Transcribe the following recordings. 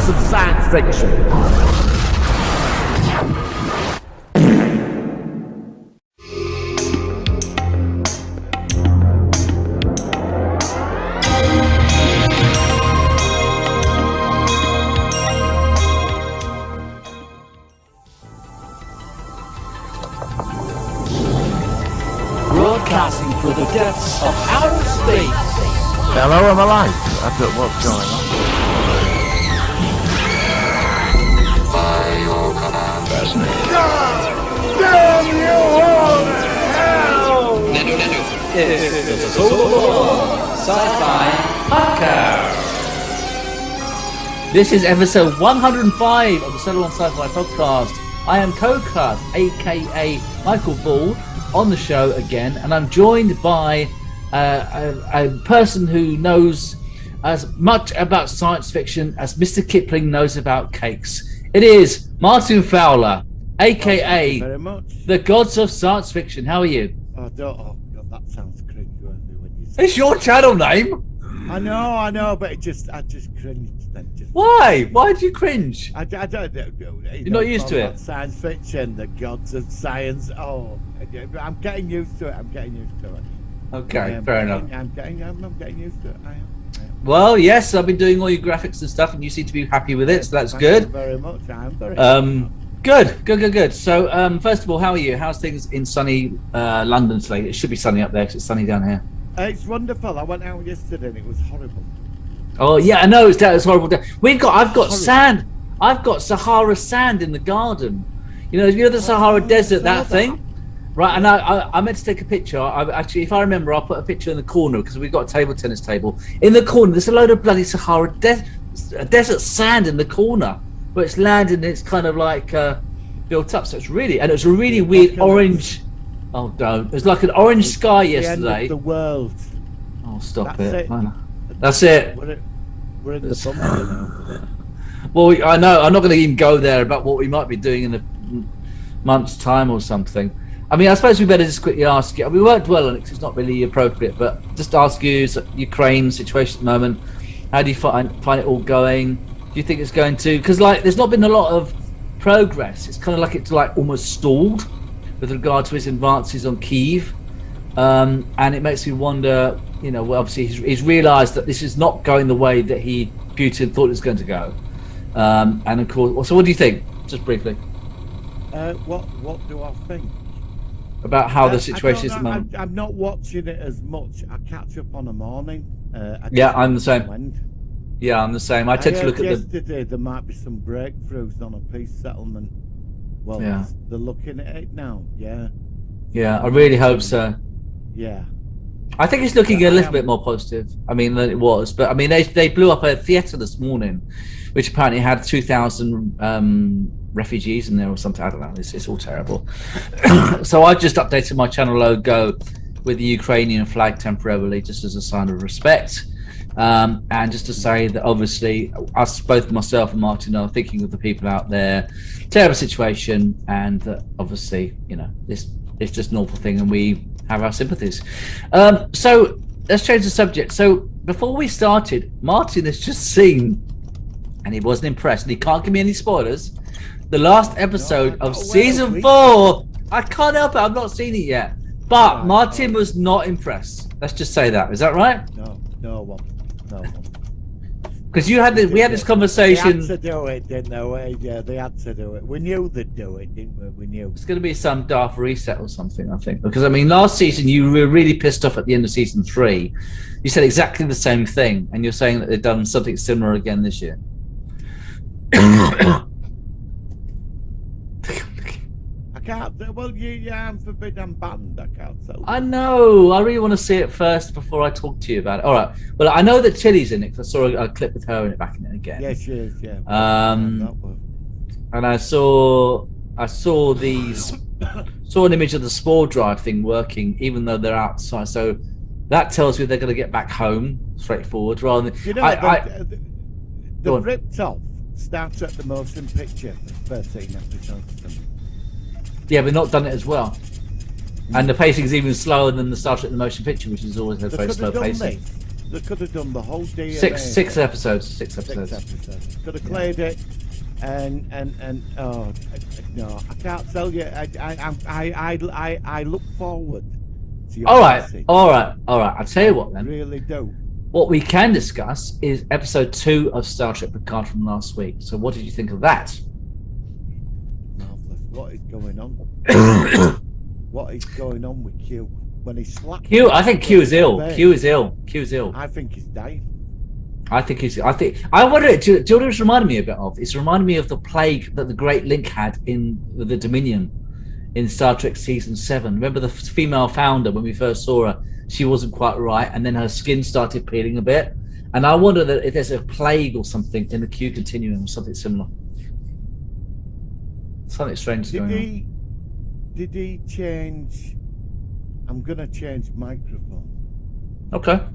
gods of science fiction. Broadcasting through the depths of outer space. Hello, I'm alive. I don't know what's going on. Damn you all to hell! It's the Solo Sci-Fi Podcast. This is episode 105 of the Solo Sci-Fi Podcast. I am Coca, aka Michael Ball, on the show again, and I'm joined by a person who knows as much about science fiction as Mr. Kipling knows about cakes. It is Martin Fowler, aka the gods of science fiction. How are you? Oh God, that sounds cringeworthy when you say It's your channel name. I know, but I just cringed then. Why? Why do you cringe? I don't. You're not used to it. Science fiction, the gods of science. Oh, I'm getting used to it. Okay, fair enough. I'm getting used to it. I am. Well, yes, I've been doing all your graphics and stuff, and you seem to be happy with it, so that's good. Thank you very much. I'm very Good. So, first of all, how are you? How's things in sunny London today? It should be sunny up there because it's sunny down here. It's wonderful. I went out yesterday and it was horrible. Oh yeah, I know it's horrible. I've got sand. I've got Sahara sand in the garden. You know the Sahara Desert, that thing. Right, and I meant to take a picture. Actually, if I remember, I'll put a picture in the corner because we've got a table tennis table. In the corner, there's a load of bloody Sahara desert sand in the corner, but it's landed and it's kind of like built up. So it's really a weird orange. Oh, don't! It was like an orange sky yesterday. The end of the world. Oh, stop it! That's it. We're in the bunker now. Well, I know. I'm not going to even go there about what we might be doing in a month's time or something. I mean, I suppose we better just quickly ask you. We won't dwell on it because it's not really appropriate, but just ask you, Ukraine situation at the moment, how do you find it all going? Do you think it's going to... Because, there's not been a lot of progress. It's kind of like it's, almost stalled with regard to his advances on Kyiv. And it makes me wonder, obviously he's realised that this is not going the way that Putin thought it was going to go. And, of course... So what do you think? Just briefly. What do I think? About how the situation is at the moment. I'm not watching it as much. I catch up on the morning. I'm the same. Yeah, I'm the same. I tend to look at yesterday there might be some breakthroughs on a peace settlement. Well, yeah. They're looking at it now. Yeah. Yeah, I really hope so. Yeah. I think it's looking a little bit more positive. I mean, than it was. But I mean, they blew up a theatre this morning, which apparently had 2,000 refugees in there or something. I don't know. It's all terrible. So I just updated my channel logo with the Ukrainian flag temporarily, just as a sign of respect, and just to say that obviously both myself and Martin are thinking of the people out there. Terrible situation, and that obviously it's just an awful thing, and we have our sympathies. So let's change the subject. So before we started, Martin has just seen, and he wasn't impressed, and he can't give me any spoilers, the last episode of season 4. I can't help it, I've not seen it yet. But Martin was not impressed. Let's just say that. Is that right? No. Because we had this conversation. They had to do it, didn't they? Yeah, they had to do it. We knew they'd do it, didn't we? We knew. It's going to be some daft reset or something, I think. Because, I mean, last season you were really pissed off at the end of season 3. You said exactly the same thing. And you're saying that they've done something similar again this year. I can't. Well, I'm forbidden banned. I can't tell. I know. I really want to see it first before I talk to you about it. All right. Well, I know that Tilly's in it because I saw a clip with her in it back in it again. Yes, she is. Yeah. And I saw an image of the spore drive thing working, even though they're outside. So that tells me they're going to get back home straightforward, rather than the ripped off starts at the motion picture. 13 episodes. Yeah, but not done it as well. And the pacing is even slower than the Star Trek the Motion Picture, which is always a very slow pacing. They could have done the whole DNA. Six episodes. Six Six episodes. episodes. Could have cleared it, and oh no, I can't tell you. I look forward to your All right. message. I'll tell you what I then. really do. What we can discuss is episode 2 of Star Trek Picard from last week. So what did you think of that? Marvelous. What is going on? What is going on with Q? When he slapped Q, I think Q is ill. face. Q is ill. Q is ill. I think he's dying. I wonder. Do you know what it's reminded me a bit of? It's reminded me of the plague that the Great Link had in the Dominion in Star Trek season 7. Remember the female founder when we first saw her? She wasn't quite right, and then her skin started peeling a bit. And I wonder that if there's a plague or something in the Q continuum, or something similar. Something strange is going on. Did he change? I'm gonna change microphone. Okay. I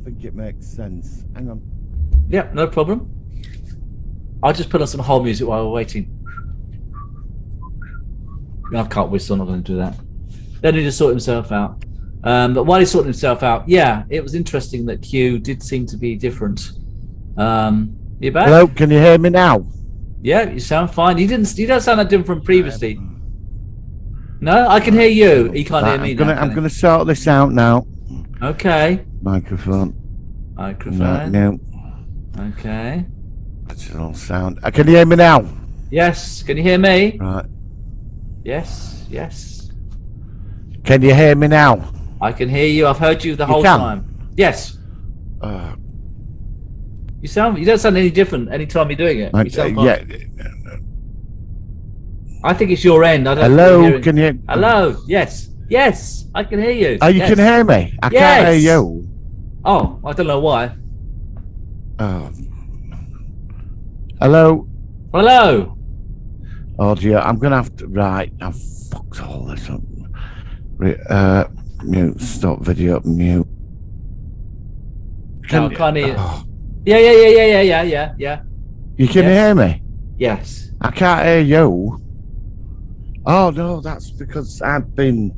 think it makes sense. Hang on. Yeah, no problem. I'll just put on some whole music while we're waiting. I can't whistle, I'm not going to do that. Then he just sort himself out. But while he's sorting himself out, yeah, it was interesting that Q did seem to be different. You back? Hello, can you hear me now? Yeah, you sound fine. You don't sound that different from previously. No, I can hear you. He can't hear me now. I'm gonna sort this out now. Okay. Microphone. Microphone. No. Okay. Digital sound. Can you hear me now? Yes. Can you hear me? Right. Yes. Yes. Can you hear me now? I can hear you. I've heard you the whole can? time. Yes. Uh, You don't sound any different any time you're doing it. You sound fine. yeah. I think it's your end. I don't Hello, think can you? Hello. Yes. Yes. I can hear you. Oh, you Yes. can hear me. I can't hear you. Oh, I don't know why. Oh. Hello. Hello. Oh dear, I'm gonna have to. Right, I've fucked all this up. Mute. Stop video. Mute. No, I can't hear. Oh, Yeah. you can Yes. hear me. Yes. I can't hear you. Oh no, that's because I've been.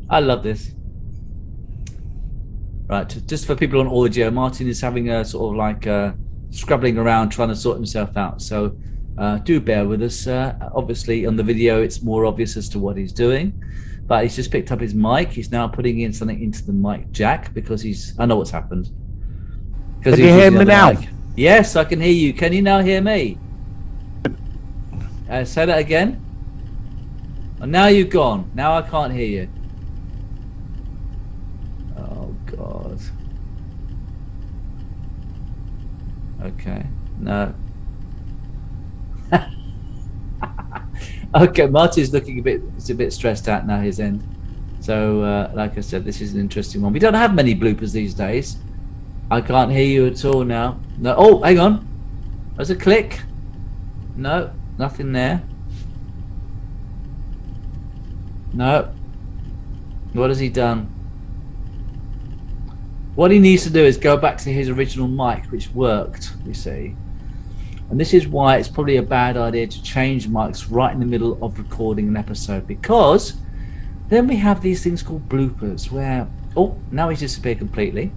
I love this. Right, just for people on audio, Martin is having a sort of like scrabbling around trying to sort himself out. So do bear with us. Obviously, on the video, it's more obvious as to what he's doing. But he's just picked up his mic. He's now putting in something into the mic jack because I know what's happened. Can you hear me now? Mic. Yes, I can hear you. Can you now hear me? Say that again. And now you've gone. Now I can't hear you. Oh, God. Okay. No. Okay, Marty's looking a bit stressed out now, his end. So, like I said, this is an interesting one. We don't have many bloopers these days. I can't hear you at all now. No. Oh, hang on. There's a click. No, nothing there. No. What has he done? What he needs to do is go back to his original mic, which worked, you see. And this is why it's probably a bad idea to change mics right in the middle of recording an episode, because then we have these things called bloopers where, oh, now he's disappeared completely.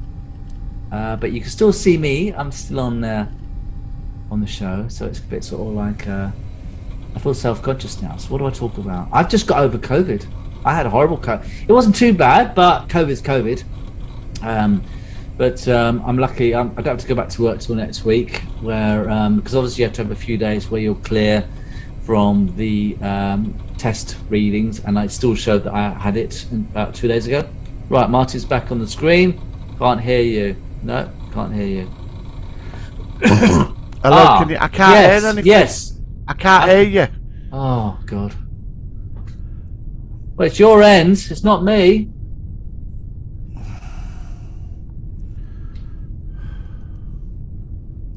But you can still see me. I'm still on the show, so it's a bit sort of like I feel self-conscious now. So what do I talk about? I've just got over COVID. I had a horrible COVID. It wasn't too bad, but COVID's COVID. But I'm lucky. I don't have to go back to work till next week, where because obviously you have to have a few days where you're clear from the test readings, and I still showed that I had it about 2 days ago. Right, Martin's back on the screen. Can't hear you. No, can't hear you. Hello, can you? I can't hear anything. Yes. I can't hear you. Oh God. Well, it's your end. It's not me.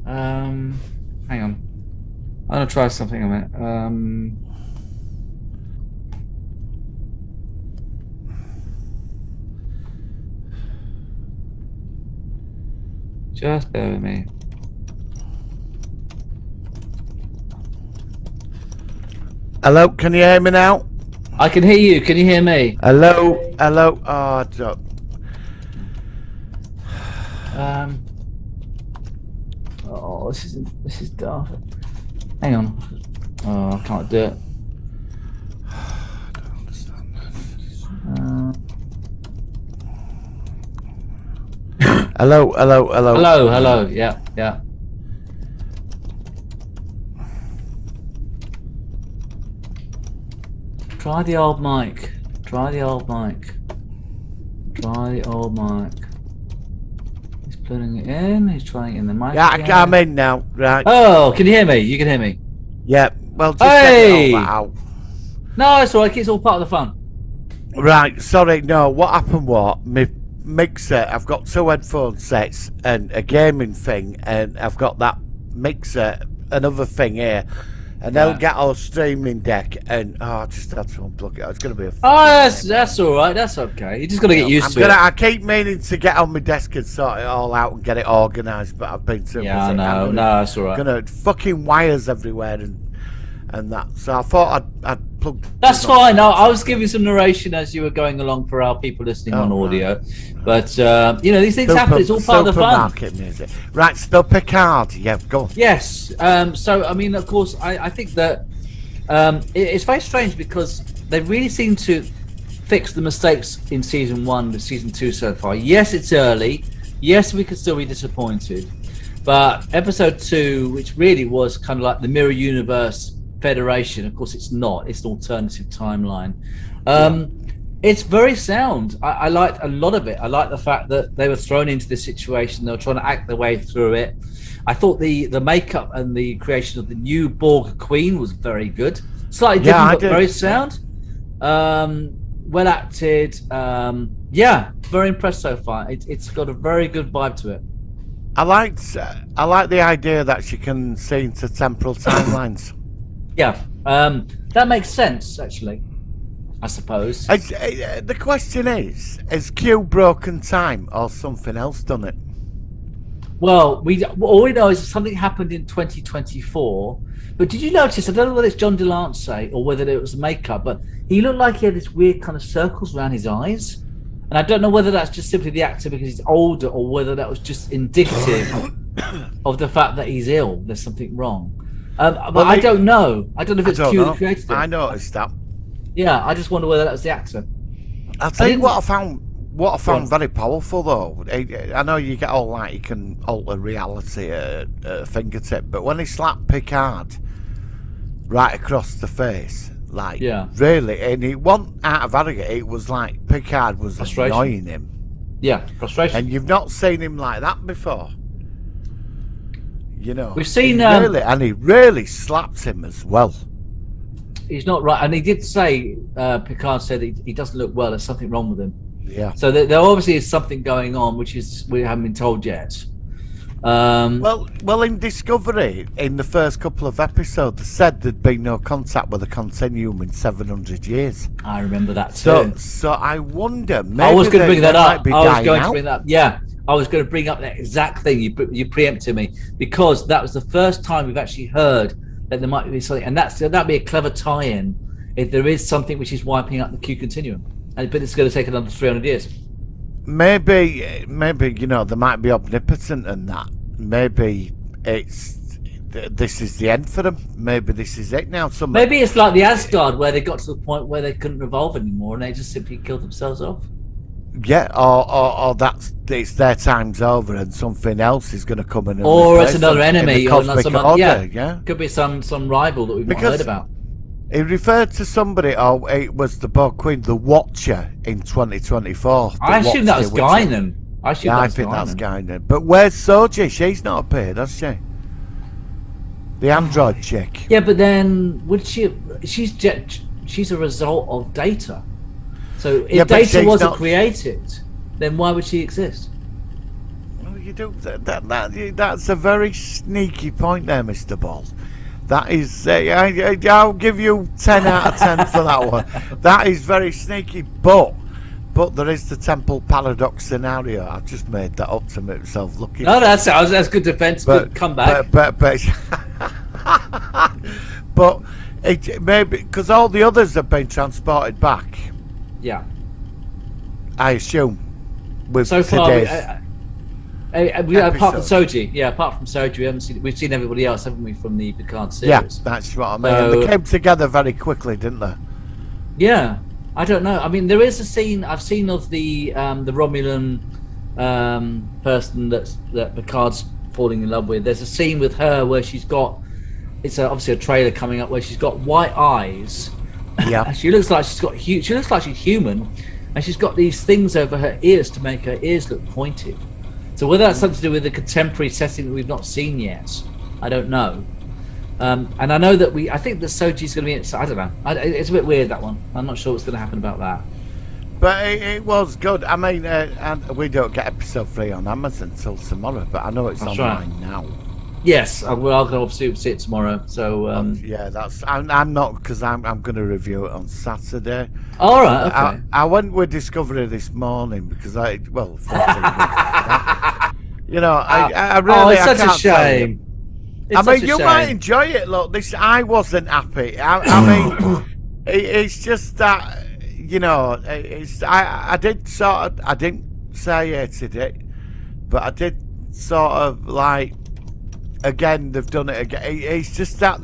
Hang on. I'm gonna try something a minute. Just bear with me. Hello, can you hear me now? I can hear you. Can you hear me? Hello, hello. Oh, I don't. Oh, this is daft. Hang on. Oh, I can't do it. I don't understand that. Hello, hello, hello. Hello. Yeah. Try the old mic. He's putting it in. He's trying it in the mic. Yeah, again. I'm in now. Right. Oh, can you hear me? You can hear me. Yeah. Well, just Hey! get all that out. No, it's all right. It's all part of the fun. Right. Sorry. No. What happened? What my mixer? I've got 2 headphone sets and a gaming thing, and I've got that mixer, another thing here. And they'll get our streaming deck, and I just had to unplug it. It's going to be a. Oh, that's all right. That's okay. You just got to get used to it. I keep meaning to get on my desk and sort it all out and get it organised, but I've been too busy. Yeah, no, that's all right. Gonna fucking wires everywhere and that. So I thought I'd plug. That's fine. I was giving some narration as you were going along for our people listening on audio, but these things happen. It's all part of the fun. Supermarket music, right? So Picard, yeah, go on. Yes. So I mean, of course, I think that it's very strange because they really seem to fix the mistakes in season 1 to season 2 so far. Yes, it's early. Yes, we could still be disappointed, but episode 2, which really was kind of like the mirror universe Federation, of course it's not, it's an alternative timeline. It's very sound. I liked a lot of it. I like the fact that they were thrown into this situation, they were trying to act their way through it. I thought the makeup and the creation of the new Borg Queen was very good, slightly different but very sound. Well acted. Very impressed so far. It's got a very good vibe to it. I like the idea that she can see into temporal timelines. Yeah, that makes sense, actually, I suppose. The question is, has Q broken time or something else done it? Well, all we know is that something happened in 2024. But did you notice, I don't know whether it's John Delancey or whether it was makeup, but he looked like he had this weird kind of circles around his eyes. And I don't know whether that's just simply the actor because he's older or whether that was just indicative of the fact that he's ill. There's something wrong. But I don't know. I don't know if it's Q that created it. I noticed that. Yeah, I just wonder whether that was the actor. I'll tell you what I found very powerful though. I know you get all that, you can alter reality at a fingertip, but when he slapped Picard right across the face, like really, and it wasn't out of arrogance, it was like Picard was annoying him. Yeah, frustration. And you've not seen him like that before. You know, we've seen and he really slapped him as well. He's not right, and he did say Picard said he doesn't look well. There's something wrong with him. Yeah. So there obviously is something going on, which is we haven't been told yet. Well, in Discovery, in the first couple of episodes, they said there'd been no contact with the Continuum in 700 years. I remember that too. So I wonder. Maybe I was going to bring that up. I was going to bring that up. Yeah, I was going to bring up that exact thing. You preempted me because that was the first time we've actually heard that there might be something, and that'd be a clever tie-in if there is something which is wiping out the Q continuum, but it's going to take another 300 years. Maybe they might be omnipotent and that. Maybe this is the end for them. Maybe this is it now. Maybe it's like the Asgard, where they got to the point where they couldn't revolve anymore, and they just simply killed themselves off. Yeah, or it's their time's over, and something else is going to come in. Or it's another enemy, or some order, yeah. Could be some rival that we've not heard about. He referred to somebody, it was the Borg Queen, the Watcher in 2024. I assume that was Guinan. I think that's Guinan. But where's Soji? She's not appeared, has she? The android chick. Yeah, but then she's a result of Data. So if Data wasn't created, then why would she exist? Well, you do that's a very sneaky point there, Mr. Ball. That is, I'll give you 10 out of 10 for that one. That is very sneaky, but there is the Temple Paradox scenario. I've just made that up to make myself look. No, that's good defense. Good comeback. But It maybe because all the others have been transported back. Yeah. I assume. With So far, today's apart from episode. Soji, apart from Soji, we haven't seen. We've seen everybody else, haven't we, from the Picard series? Yeah, that's what I mean. And they came together very quickly, didn't they? Yeah, I don't know. I mean, there is a scene I've seen of the Romulan person that Picard's falling in love with. There's a scene with her where she's got. It's obviously a trailer coming up where she's got white eyes. Yeah. She looks like she's got she looks like she's human, and she's got these things over her ears to make her ears look pointed. So whether that's something to do with the contemporary setting that we've not seen yet, I don't know. And I know that I think that Soji's going to be. I don't know. It's a bit weird, that one. I'm not sure what's going to happen about that. But it was good. I mean, and we don't get episode 3 on Amazon until tomorrow, but I know it's That's online right. now. Yes, I'll obviously see it tomorrow. So Yeah, I'm not, because I'm going to review it on Saturday. all right, okay. I went with Discovery this morning because 14 weeks, you know, I really. it's such a can't tell you. shame. It's I such mean, a you shame. might enjoy it. Look, I wasn't happy. I mean, it's just that, you know, I did sort of, I didn't say I hated it, but I did sort of like, again, they've done it again. It's just that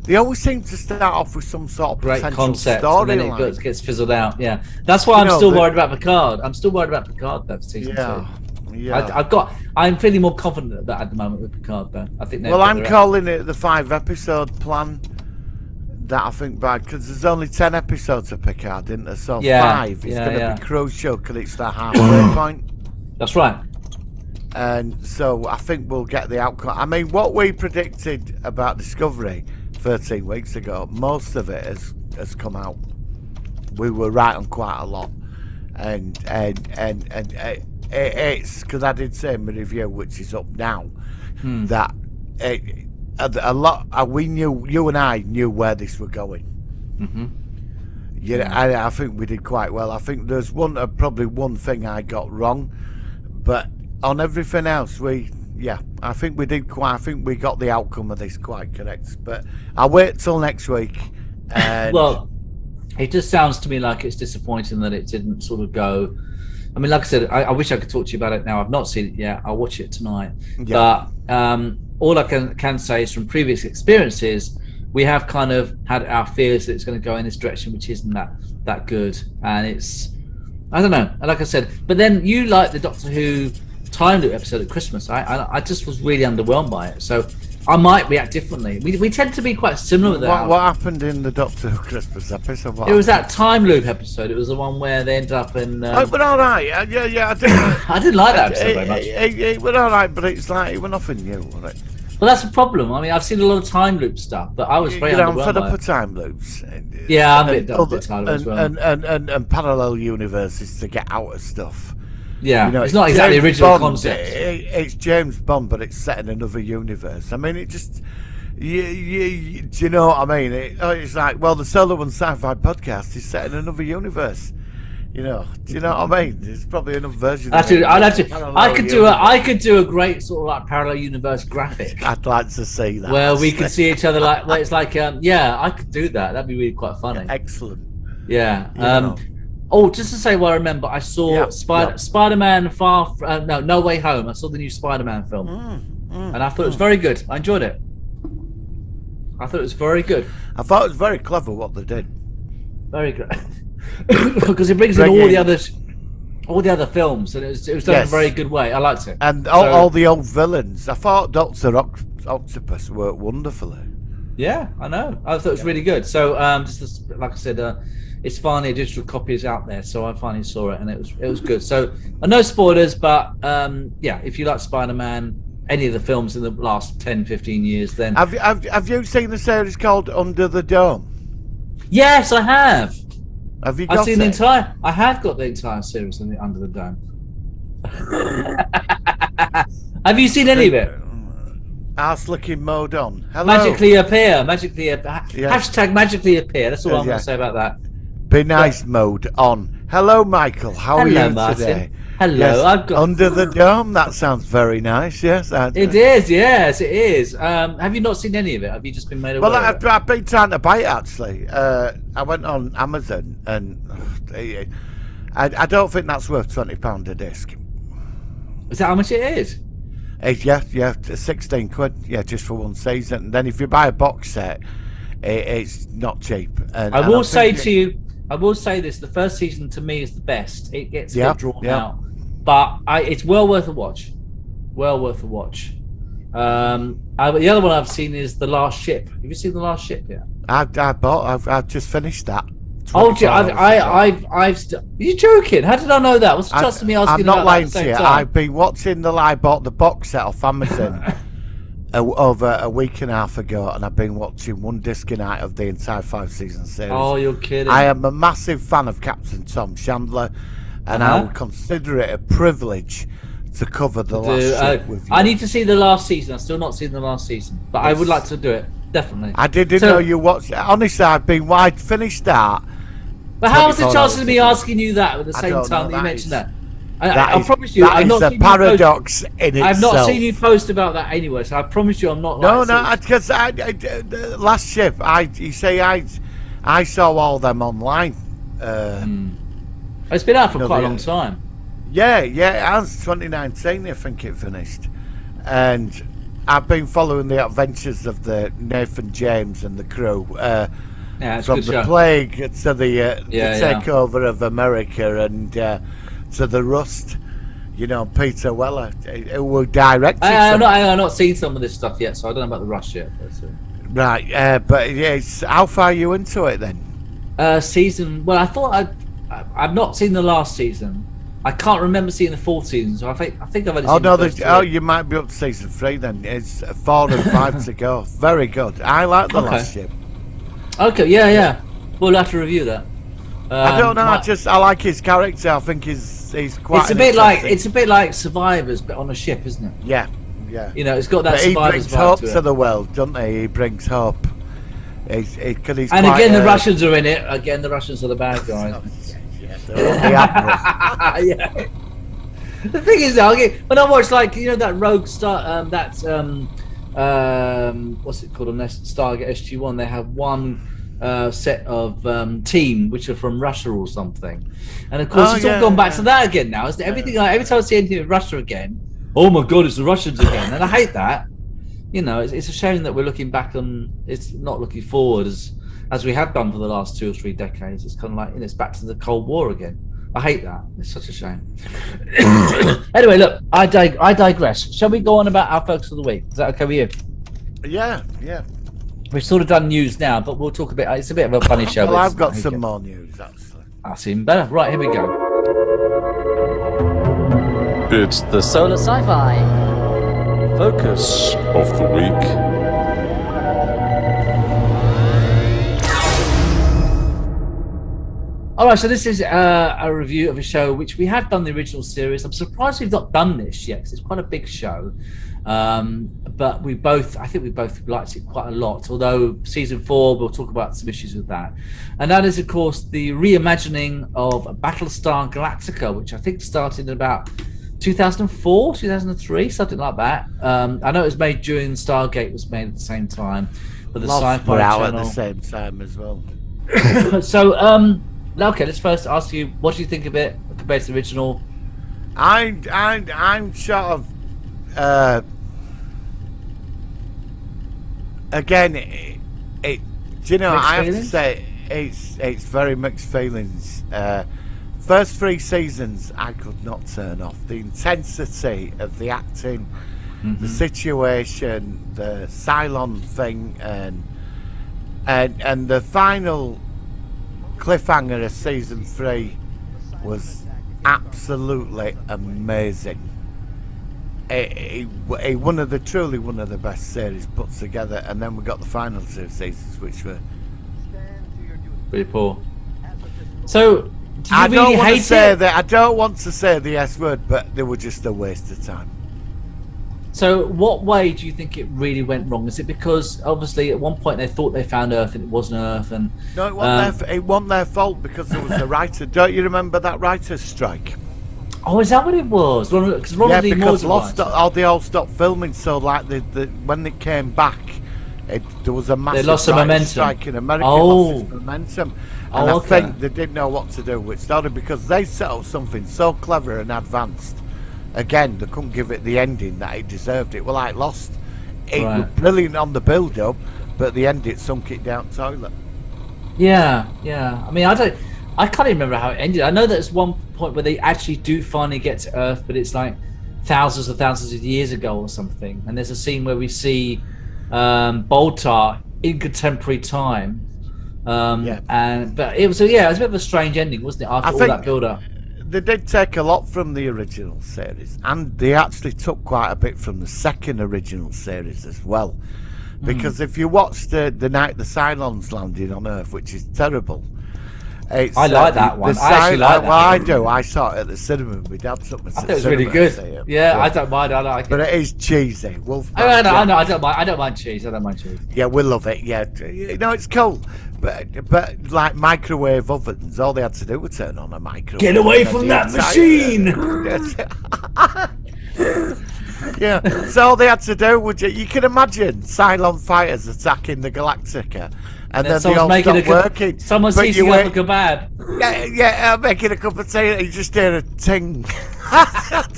they always seem to start off with some sort of Great potential concept, and then storyline. it gets fizzled out. Yeah, that's why I'm still worried about Picard. I'm still worried about Picard though, for season 2. Yeah. I'm feeling more confident at the moment with Picard though. I think. Well, I'm calling it the 5-episode plan. That I think because there's only 10 episodes of Picard, isn't there? So 5 is going to be crucial because it's the halfway point. That's right. And so I think we'll get the outcome. I mean, what we predicted about Discovery 13 weeks ago, most of it has come out. We were right on quite a lot, and it's because I did say in my review, which is up now, that a lot we knew, you and I knew where this was going. Mm-hmm. I think we did quite well. I think there's probably one thing I got wrong, but on everything else, I think we did quite. I think we got the outcome of this quite correct. But I'll wait till next week. And well, it just sounds to me like it's disappointing that it didn't sort of go. I mean, like I said, I wish I could talk to you about it now. I've not seen it yet. I'll watch it tonight. Yeah. But all I can say is from previous experiences, we have kind of had our fears that it's going to go in this direction, which isn't that good. And I don't know. Like I said, but then you like the Doctor Who time loop episode at Christmas. I just was really underwhelmed by it. So I might react differently. We tend to be quite similar with that. What happened in the Doctor Who Christmas episode? It was that time loop episode. It was the one where they ended up in. But all right. Yeah. I didn't. I didn't like that episode very much. It went all right, but it's like it was nothing new, was it? Well, that's the problem. I mean, I've seen a lot of time loop stuff, but I was very I'm underwhelmed fed by up it. with time loops. Yeah, I'm a bit tired of it as well. And parallel universes to get out of stuff. Yeah, You know, it's not exactly James original Bond, concept. It's James Bond, but it's set in another universe. I mean, it just. Do you know what I mean? It's like, well, the Solo and Sci-Fi podcast is set in another universe. You know, do you know what I mean? There's probably another version. Actually, of it. I could do a great sort of like parallel universe graphic I'd like to see that. where we could see each other like. Where it's like, I could do that. That'd be really quite funny. Excellent. Yeah. know. Oh, just to say, well, I remember I saw Spider-Man No Way Home. I saw the new Spider-Man film, and I thought it was very good. I enjoyed it. I thought it was very good. I thought it was very clever what they did. Very good. Because it brings in all the other films, and it was done in a very good way. I liked it. And all the old villains. I thought Dr. Octopus worked wonderfully. Yeah, I know. I thought it was really good. So, like I said, it's finally a digital copy is out there, so I finally saw it, and it was good. So, no spoilers, but if you like Spider-Man, any of the films in the last 10, 15 years, then Have you seen the series called Under the Dome? yes, I have. Have you got I've seen it? I have got the entire series in Under the Dome. Have you seen any of it? Arse licking mode on. Hello. Magically appear. Yeah. Hashtag magically appear. That's all I'm Yeah. going to say about that. Be nice mode on. Hello, Michael. How are Hello, you Martin. today? Hello. Yes, I've got Under the Dome. That sounds very nice. Yes, It is. Yes, it is. Have you not seen any of it? Have you just been made aware? Well, of it? I've been trying to buy it actually. I went on Amazon and I don't think that's worth £20 a disc. Is that how much it is? Yeah, 16 quid. Yeah, just for one season. And then if you buy a box set, it's not cheap. And I will say think to you, I will say this: the first season to me is the best. It gets a Yeah, bit drawn yeah. out, but it's well worth a watch. Well worth a watch. The other one I've seen is The Last Ship. Have you seen The Last Ship yet? I've just finished that. Oh, gee, 24 hours ago. Are you joking? How did I know that? What's the chance of me asking I'm not about lying that at to the you. same time? I've been watching I bought the box set off Amazon over a week and a half ago, and I've been watching one disc a night of the entire 5-season series. Oh, you're kidding. I am a massive fan of Captain Tom Chandler, and I would consider it a privilege to cover the last ship with you. I need to see the last season. I've still not seen the last season, but I would like to do it, definitely. I didn't know you watched. Honestly, I finished that. But how was the 24 chance hours of me ago. asking you that at the same don't time know, that you that mentioned is- that? I promise you, that I've is not a seen you post- paradox in itself. I've not seen you post about that anyway, so I promise you, I'm not. No, like because the last ship. You say I saw all them online. It's been out for No, quite a the- long time. Yeah, it has. 2019, I think it finished, and I've been following the adventures of the Nathan James and the crew. Yeah, it's a From good the show. plague to the Yeah. takeover of America and to the Rust, Peter Weller, who will direct it. I've not seen some of this stuff yet, so I don't know about the rush yet. Right, but yes, how far are you into it then? Season. Well, I've not seen the last season. I can't remember seeing the fourth season, so I think I've only Oh seen no, the first three. you might be up to season 3 then. It's 4 and 5 to go. Very good. I like the Okay. last ship. Okay, yeah. We'll have to review that. I don't know. I like his character. I think he's quite. It's a bit like Survivors, but on a ship, isn't it? Yeah. It's got that But he Survivors brings vibe hope to to it. the world, doesn't he? He brings hope. He's And quite, again, the Russians are in it. Again, the Russians are the bad guys. they're on the admiral. Yeah. The thing is, when I watch that Rogue Star, what's it called on Stargate SG-1, they have one set of team which are from Russia or something, and of course it's all gone back to that again now. Isn't it? Everything every time I see anything with Russia again, oh my god, it's the Russians again, and I hate that. It's a shame that we're looking back on. It's not looking forward as we have done for the last 2 or 3 decades. It's kind of like it's back to the Cold War again. I hate that. It's such a shame. Anyway, look, I digress. Shall we go on about our focus of the week? Is that okay with you? Yeah. We've sort of done news now, but we'll talk a bit. It's a bit of a funny show. Well, but I've got it's- some more news, actually. That's even better. Right, here we go. It's the Solar Sci-Fi. focus of the week. All right, so this is a review of a show which we have done the original series. I'm surprised we've not done this yet because it's quite a big show. But I think we both liked it quite a lot. Although season 4, we'll talk about some issues with that. And that is, of course, the reimagining of Battlestar Galactica, which I think started in about 2004, 2003, something like that. I know it was made during Stargate was made at the same time, but the Lost Sci-Fi were out channel. at the same time as well. So, okay, let's first ask you, what do you think of it compared to the original? I'm sort of again it do you know Mixed I have feelings? to say it's very mixed feelings. First 3 seasons I could not turn off. The intensity of the acting, the situation, the Cylon thing, and the final cliffhanger of season 3 was absolutely amazing. One of the best series put together, and then we got the final 2 seasons, which were Pretty poor. So, did you I really don't want to hate say it? that. I don't want to say the S word, but they were just a waste of time. So, what way do you think it really went wrong? Is it because obviously at one point they thought they found Earth and it wasn't Earth, and No, it wasn't their fault because there was a writer. Don't you remember that writer's strike? oh, is that what it was? Because Yeah, because they all stopped filming. So like when it came back, there was a massive lost some writer's momentum. strike in America. Oh. Lost its momentum, and I okay. think they didn't know what to do with story because they set up something so clever and advanced. Again, they couldn't give it the ending that it deserved. It was like Lost. It was brilliant on the build-up, but at the end it sunk it down the toilet. Yeah. I mean, I can't even remember how it ended. I know there's one point where they actually do finally get to Earth, but it's like thousands of years ago or something. And there's a scene where we see Boltar in contemporary time. But it was a bit of a strange ending, wasn't it? After all that build-up. They did take a lot from the original series, and they actually took quite a bit from the second original series as well. Because if you watch the night the Cylons landed on Earth, which is terrible, I like that one. I actually like that. Well, I do. I saw it at the cinema. My dad took me to I thought it was really good. Yeah, I don't mind. I like it. But it is cheesy. I know. I don't mind cheese. Yeah, we love it. Yeah, you know it's cool. But like microwave ovens, all they had to do was turn on a microwave. Get away from that machine! Yeah, so all they had to do was you can imagine Cylon fighters attacking the Galactica, and then they all stopped working. Someone's heating up a kebab. Yeah, making a cup of tea, and you just hear a ting. That'd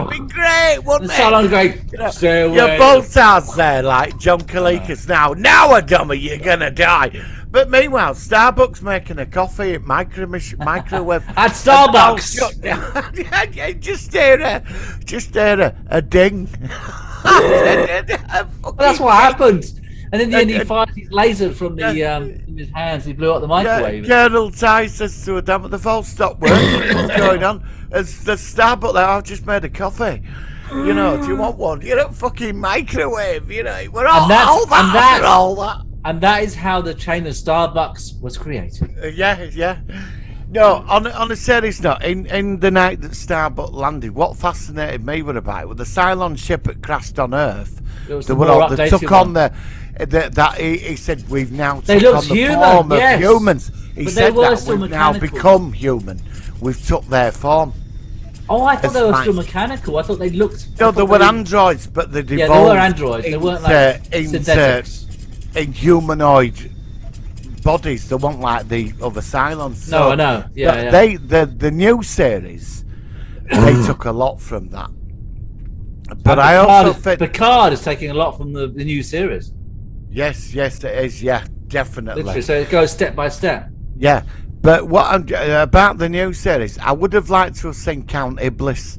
be great, wouldn't it? Cylon's going, stay away. Your Boltar's there like John Kalikas now a dummy, you're gonna die. But meanwhile, Starbucks making a coffee at microwave. At Starbucks! Just hear a ding. Well, that's what happened. And in the end, he fired his laser from in his hands. He blew up the microwave. Colonel Ty says to a damn it, the phone stopped working. What's going on? As the Starbucks there, I've just made a coffee. You know, do you want one? You don't fucking microwave. You know, we're all that. And that is how the chain of Starbucks was created. Yeah. No, on a serious note, in the night that Starbucks landed, what fascinated me was the Cylon ship that crashed on Earth. They took on he said we've now took on the form of humans. He but said that we've now become human. We've took their form. Oh, I thought they were still mechanical. I thought they looked. No, they were androids, but they evolved. Yeah, they were androids. They weren't like synthetics. In humanoid bodies, they weren't like the other Cylons. So no, I know. Yeah. The new series, they took a lot from that. But I also think Picard is taking a lot from the new series. Yes, it is. Yeah, definitely. Literally, so it goes step by step. Yeah, but what about the new series? I would have liked to have seen Count Iblis,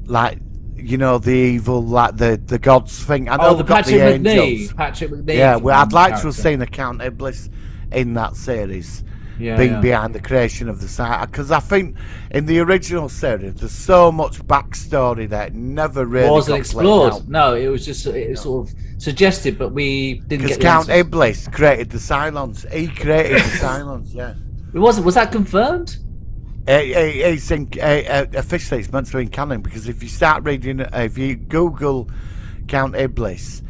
like you know the evil, like the gods thing. I know the Patrick McNee. Yeah, I'd like to have seen the Count Iblis in that series. Being behind the creation of the site, because I think in the original series there's so much backstory that never really wasn't explored. No, it was just sort of suggested, but we didn't. Because Count Iblis created the Cylons. He created the Cylons. Yeah. Was that confirmed? It's officially it's meant to be in canon, because if you start reading, if you Google Count Iblis,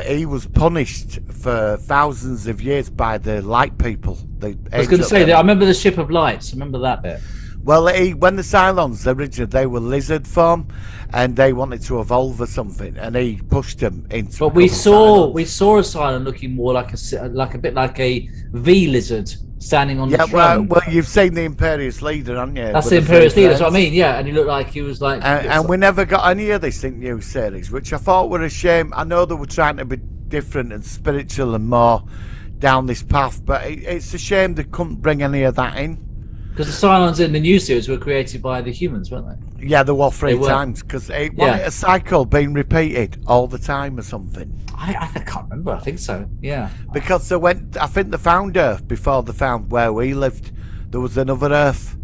he was punished for thousands of years by the light people. I was going to say that I remember the Ship of Lights. I remember that bit. Well, when the Cylons originally, they were lizard form, and they wanted to evolve or something, and he pushed them into. But we saw a Cylon looking more like a bit like a V lizard standing on the throne. Well, you've seen the Imperious Leader, haven't you? That's the Imperious Leader. That's what I mean. Yeah, and he looked like he was like. And we never got any of this new series, which I thought were a shame. I know they were trying to be different and spiritual and more down this path, but it's a shame they couldn't bring any of that in. Because the Cylons in the new series were created by the humans, weren't they? Yeah, they were three times, because it wasn't a cycle being repeated all the time or something. I can't remember. I think so. Yeah. Because I think they found Earth before they found where we lived. There was another Earth.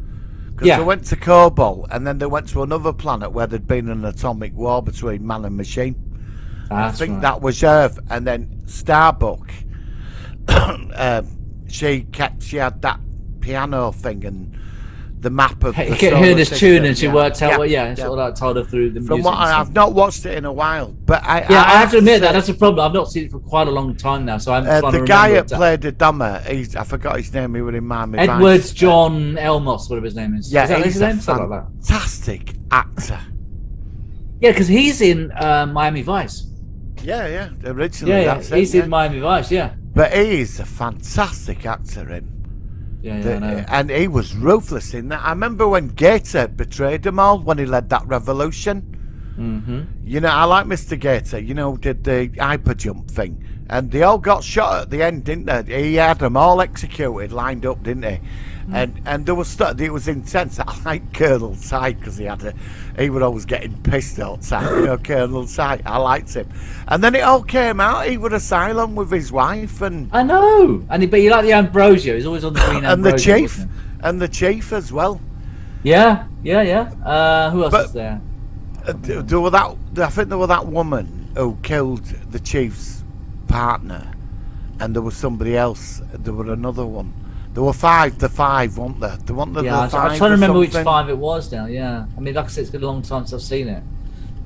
Because they went to Cobalt, and then they went to another planet where there'd been an atomic war between man and machine. I think that was Earth, and then Starbuck. She had that piano thing, and the map of the Hearing solar this system. tune and she Yeah. worked out Yeah. what, yeah, Yeah. sort of like told her through the music. From what and stuff. I've not watched it in a while, but I have to admit say, that's a problem. I've not seen it for quite a long time now, so I'm trying to the guy remember. that played the Dummer, I forgot his name. He was in Miami Vice. Edwards John Elmos, whatever his name is. Yeah, is that he's his a name? Something like that. fantastic actor. Yeah, because he's in Miami Vice. Yeah. Originally, Yeah, that's he's it. in Miami Vice. Yeah. But he is a fantastic actor in. Yeah, The- I know. and he was ruthless in that. I remember when Gator betrayed them all when he led that revolution. Mm-hmm. You know, I like Mr. Gator. You know, did the hyper jump thing, and they all got shot at the end, didn't they? He had them all executed, lined up, didn't he? And there was stuff. It was intense. I like Colonel Sy because he would always getting pissed all the time. You know, Colonel Sy. I liked him. And then it all came out. He was asylum with his wife and. I know. But you like the Ambrosio. He's always on the green And the Ambrosio. chief, wasn't and the chief as well. he? Yeah. Who else But- is there? There were that. I think there was that woman who killed the chief's partner, and there was somebody else. There were another one. There were five. The five, weren't there? There weren't there Yeah, I'm five trying to or remember which something? five it was now. Yeah, I mean, like I said, it's been a long time since I've seen it,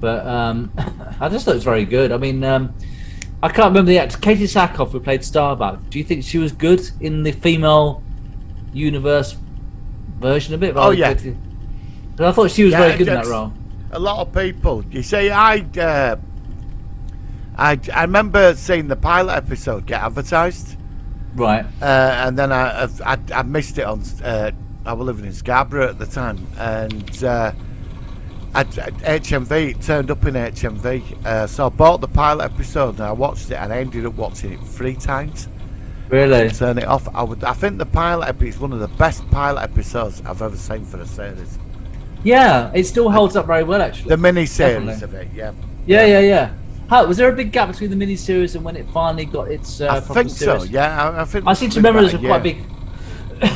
but I just thought it was very good. I mean, I can't remember the actor. Katie Sackhoff, who played Starbuck. Do you think she was good in the female universe version of it? Oh, yeah. But I thought she was Yeah, very good in that just- role. A lot of people. You see, I remember seeing the pilot episode get advertised. Right. And then I missed it on. I was living in Scarborough at the time, and HMV it turned up in HMV. So I bought the pilot episode and I watched it, and I ended up watching it 3 times. Really? Turn it off. I think the pilot episode is one of the best pilot episodes I've ever seen for a series. Yeah, it still holds up very well, actually. The mini series Definitely. of it, yeah. Yeah. How, was there a big gap between the miniseries and when it finally got its? I proper think so. series? Yeah, I think. I seem to remember there's quite a big.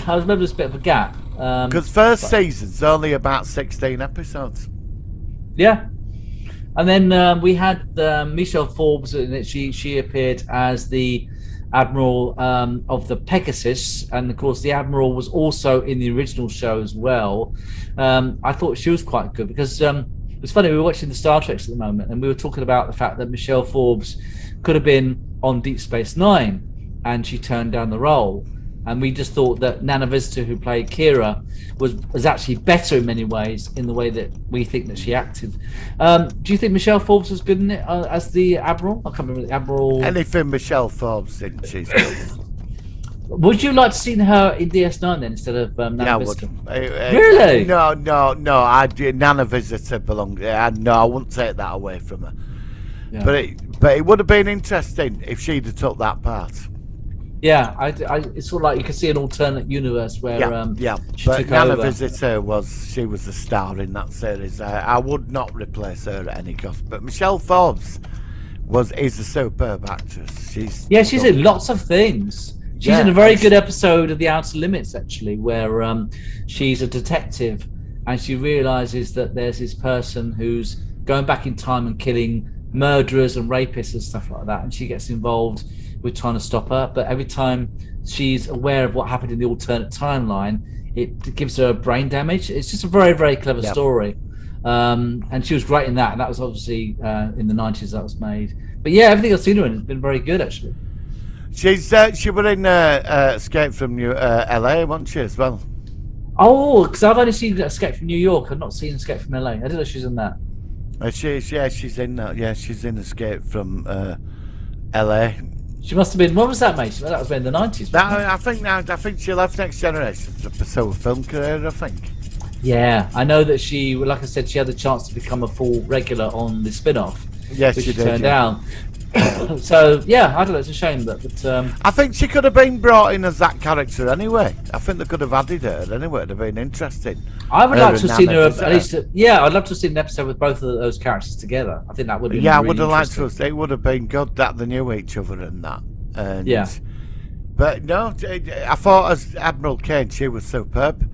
I remember there's a bit of a gap. Because first season's only about 16 episodes. Yeah, and then we had Michelle Forbes in it. She appeared as the Admiral of the Pegasus, and of course the Admiral was also in the original show as well. I thought she was quite good because it's funny, we were watching the Star Treks at the moment, and we were talking about the fact that Michelle Forbes could have been on Deep Space Nine, and she turned down the role. And we just thought that Nana Visitor, who played Kira, was actually better in many ways in the way that we think that she acted. Do you think Michelle Forbes was good in it as the Admiral? I can't remember the Admiral. Anything Michelle Forbes in, she's good. Would you like to see her in DS9 then instead of Nana Yeah, I Visitor? would. Really? No. Nana Visitor belonged. No, I wouldn't take that away from her. Yeah. But it would have been interesting if she'd have took that part. Yeah, it's sort of like you can see an alternate universe where she But took Nana over. Visitor was the star in that series. I would not replace her at any cost. But Michelle Forbes is a superb actress. She's in lots of things. She's Yeah, in a very and good episode of The Outer Limits, actually, where she's a detective and she realizes that there's this person who's going back in time and killing murderers and rapists and stuff like that, and she gets involved with trying to stop her. But every time she's aware of what happened in the alternate timeline, it gives her brain damage. It's just a very, very clever story. And she was great in that, and that was obviously in the 90s that was made. But yeah, everything I've seen her in has been very good, actually. she was in Escape from LA, wasn't she, as well? Oh, because I've only seen Escape from New York. I've not seen Escape from LA. I didn't know she's in that. She's in that. Yeah, she's in Escape from LA. She must have been. When was that, mate? That was in the 90s. I think she left Next Generation to pursue a film career. I think. Yeah, I know that she, like I said, she had the chance to become a full regular on the spin-off. Yes, which she she did, turned yeah. down. So yeah, I don't know. It's a shame that, but I think she could have been brought in as that character anyway. I think they could have added her anyway. It'd have been interesting. I would like to have seen her Nana at least. Yeah, I'd love to have seen an episode with both of those characters together. I think that would have been Yeah, I really would have liked to. interesting. It would have been good that they knew each other and that. And, Yeah. But no, I thought as Admiral Kane, she was superb.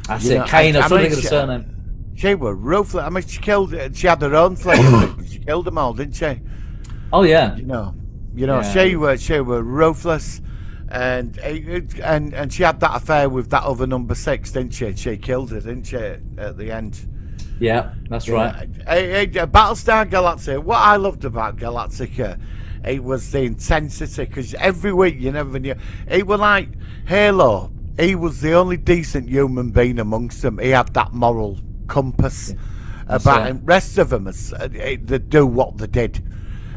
That's You it. know, Kane, I I was trying to mean, think of the she- surname. She was ruthless. I mean, she had her own flavour. She killed them all, didn't she? Oh yeah. You know, Yeah. she were ruthless. And she had that affair with that other number 6, didn't she? She killed her, didn't she, at the end? Yeah, that's right. Battlestar Galactica. What I loved about Galactica, it was the intensity, because every week you never knew. It was like Halo. He was the only decent human being amongst them. He had that moral compass about him. Rest of them, they do what they did.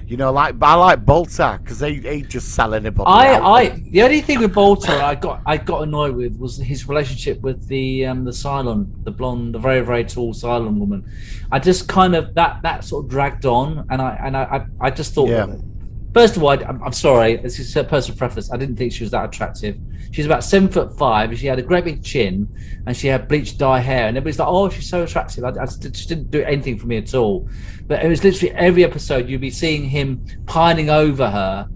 You know, like I like Boltar because he just sell anybody. The only thing with Boltar I got annoyed with was his relationship with the Cylon, the blonde, the very very tall Cylon woman. I just kind of that sort of dragged on, and I just thought. Yeah. First of all, I'm sorry. This is a personal preference. I didn't think she was that attractive. She's about 7'5". She had a great big chin, and she had bleached dye hair. And everybody's like, "Oh, she's so attractive." She didn't do anything for me at all. But it was literally every episode you'd be seeing him pining over her.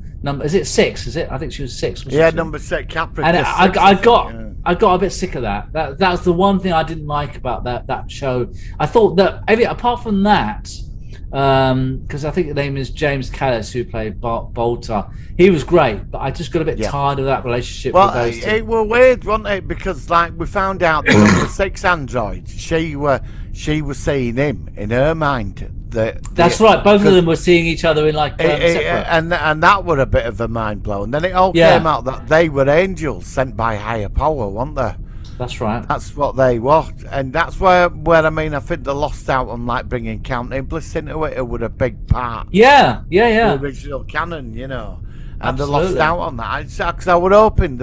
Is it 6? Is it? I think she was 6. Yeah, number 6, Capri. And I got a bit sick of that. That's the one thing I didn't like about that show. I thought that apart from that. Because I think the name is James Callis, who played Boltar. He was great, but I just got a bit tired of that relationship. Well, with those two. it was weird, wasn't it? Because like we found out the number 6 android, she was seeing him in her mind. That's right. Both of them were seeing each other in like separate. And that were a bit of a mind blow. And then it all came out that they were angels sent by higher power, weren't they? That's right. That's what they were, and that's where I mean I think they lost out on like bringing Count Iblis into it. It was a big part. Yeah. The original canon, you know, and they lost out on that. Because I was hoping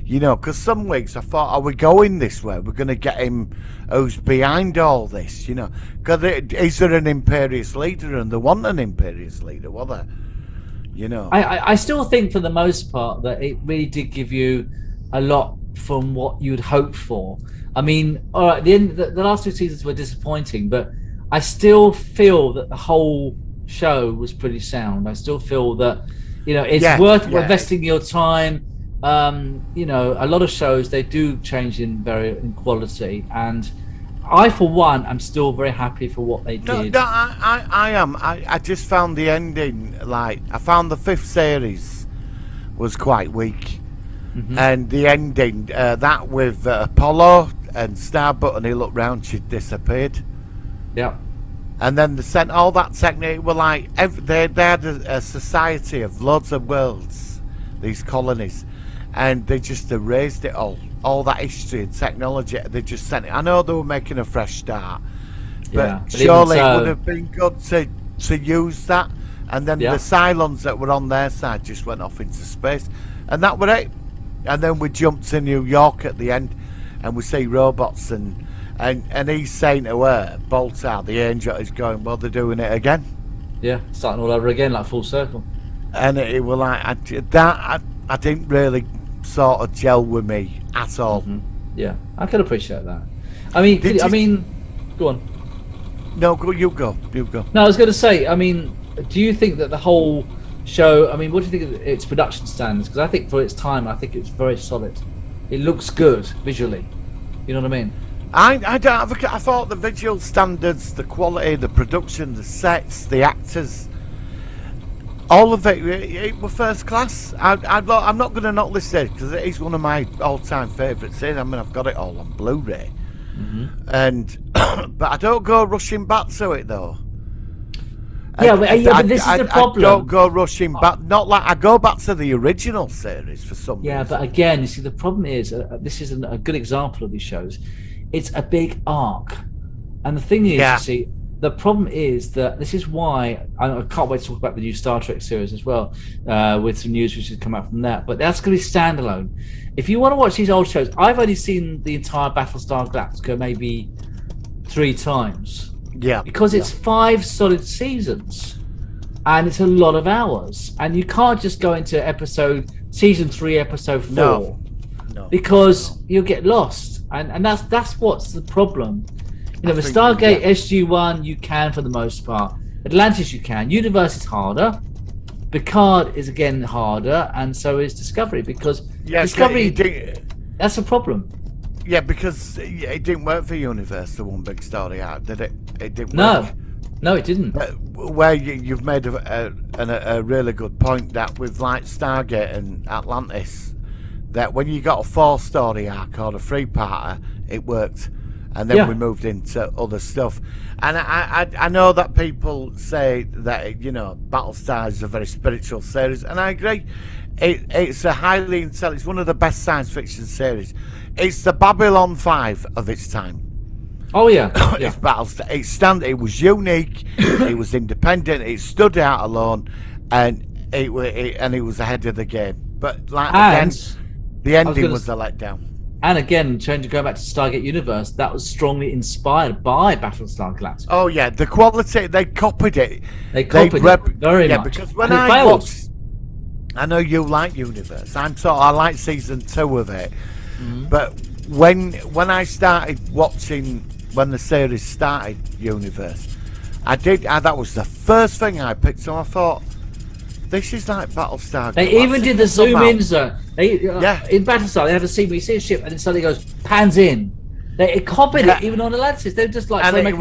because some weeks I thought, are we going this way? We're going to get him who's behind all this, you know? Because is there an imperious leader? And they want an imperious leader, were there? You know. I still think for the most part that it really did give you a lot from what you'd hope for. I mean, all right, the last 2 seasons were disappointing, but I still feel that the whole show was pretty sound. I still feel that, it's worth investing your time. A lot of shows, they do change in quality, and I, for one, am still very happy for what they did. No, I am. I just found the ending, I found the 5th series was quite weak. Mm-hmm. And the ending, that with Apollo and Starbuck, and he looked round, she disappeared. Yeah. And then they sent all that technique. Were like they had a society of loads of worlds, these colonies, and they just erased it all that history and technology. They just sent it. I know they were making a fresh start, but surely it would have been good to use that. And then the Cylons that were on their side just went off into space, and that was it. And then we jumped to New York at the end, and we see robots, and he's saying to her, Boltar, the angel, is going, well, they're doing it again. Yeah, starting all over again, like full circle. And it was like, I didn't really sort of gel with me at all. Mm-hmm. Yeah, I can appreciate that. I mean, go on. No, you go. No, I was going to say, I mean, do you think that the whole show, I mean, what do you think of its production standards? Because I think for its time, I think it's very solid. It looks good visually. You know what I mean? I thought the visual standards, the quality, the production, the sets, the actors, all of it was first class. I'm not going to knock this because it is one of my all-time favourites. I mean, I've got it all on Blu-ray, and but I don't go rushing back to it though. But this is the problem. I don't go rushing back. Not like I go back to the original series for some reason. Yeah, but again, you see, the problem is this is a good example of these shows. It's a big arc, and the thing is, you see, the problem is that this is why I can't wait to talk about the new Star Trek series as well, with some news which has come out from that. But that's going to be standalone. If you want to watch these old shows, I've only seen the entire Battlestar Galactica maybe 3 times. Yeah, because it's 5 solid seasons, and it's a lot of hours, and you can't just go into season 3, episode 4, no, because you'll get lost, and that's what's the problem. With Stargate SG-1, you can for the most part. Atlantis, you can. Universe is harder. Picard is again harder, and so is Discovery, because Discovery. That's a problem. Yeah, because it didn't work for Universe, the one big story out, did it? It didn't work. No, it didn't. Where you've made a really good point that with like Stargate and Atlantis, that when you got a 4-story arc or a 3-parter, it worked, and then we moved into other stuff. And I know that people say that Battlestar is a very spiritual series, and I agree. It's a highly intelligent. It's one of the best science fiction series. It's the Babylon 5 of its time. Oh yeah, It's Battlestar. It was unique. It was independent. It stood out alone, and it was ahead of the game. But like again, the ending was a letdown. And again, going back to Stargate Universe, that was strongly inspired by Battlestar Galactica. Oh yeah, the quality, they copied it. They copied it very much. Because when and I watched, I know you like Universe. I like season 2 of it. Mm-hmm. But when I started watching, when the series started, Universe, that was the first thing I picked up. I thought, this is like Battlestar. They even did the zoom in zone. In Battlestar, they have a scene where you see a ship and it suddenly goes pans in. It copied it even on Atlantis. They just like and it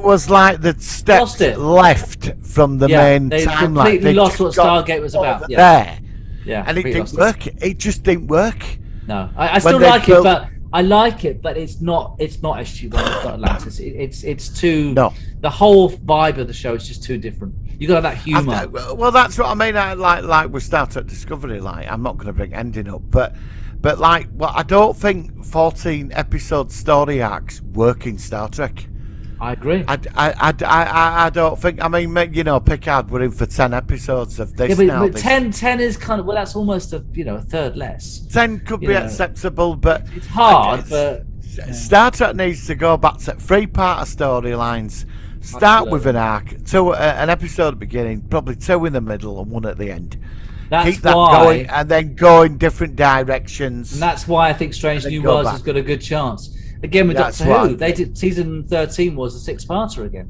was like the steps left from the main they timeline. Completely lost what Stargate was about. There, and it didn't work. It just didn't work. No, I still like it, but I like it, but it's not SG-1. It's not Atlantis. It's too. No. The whole vibe of the show is just too different. You got that humour. Well, that's what I mean. Like with Star Trek Discovery. Like, I'm not going to bring ending up, but like, well, I don't think 14 episode story arcs work in Star Trek. I agree. I don't think. I mean, Picard were in for 10 episodes of this. Yeah, but 10 is kind of, well, that's almost a third less. 10 could be acceptable, but it's hard. But Star Trek needs to go back to 3-part storylines. Start with an arc, an episode at the beginning, probably 2 in the middle, and 1 at the end. That's Keep that why, going, and then go in different directions. And that's why I think Strange New Worlds has got a good chance. Again, with Doctor Who, they did season 13 was a 6-parter again,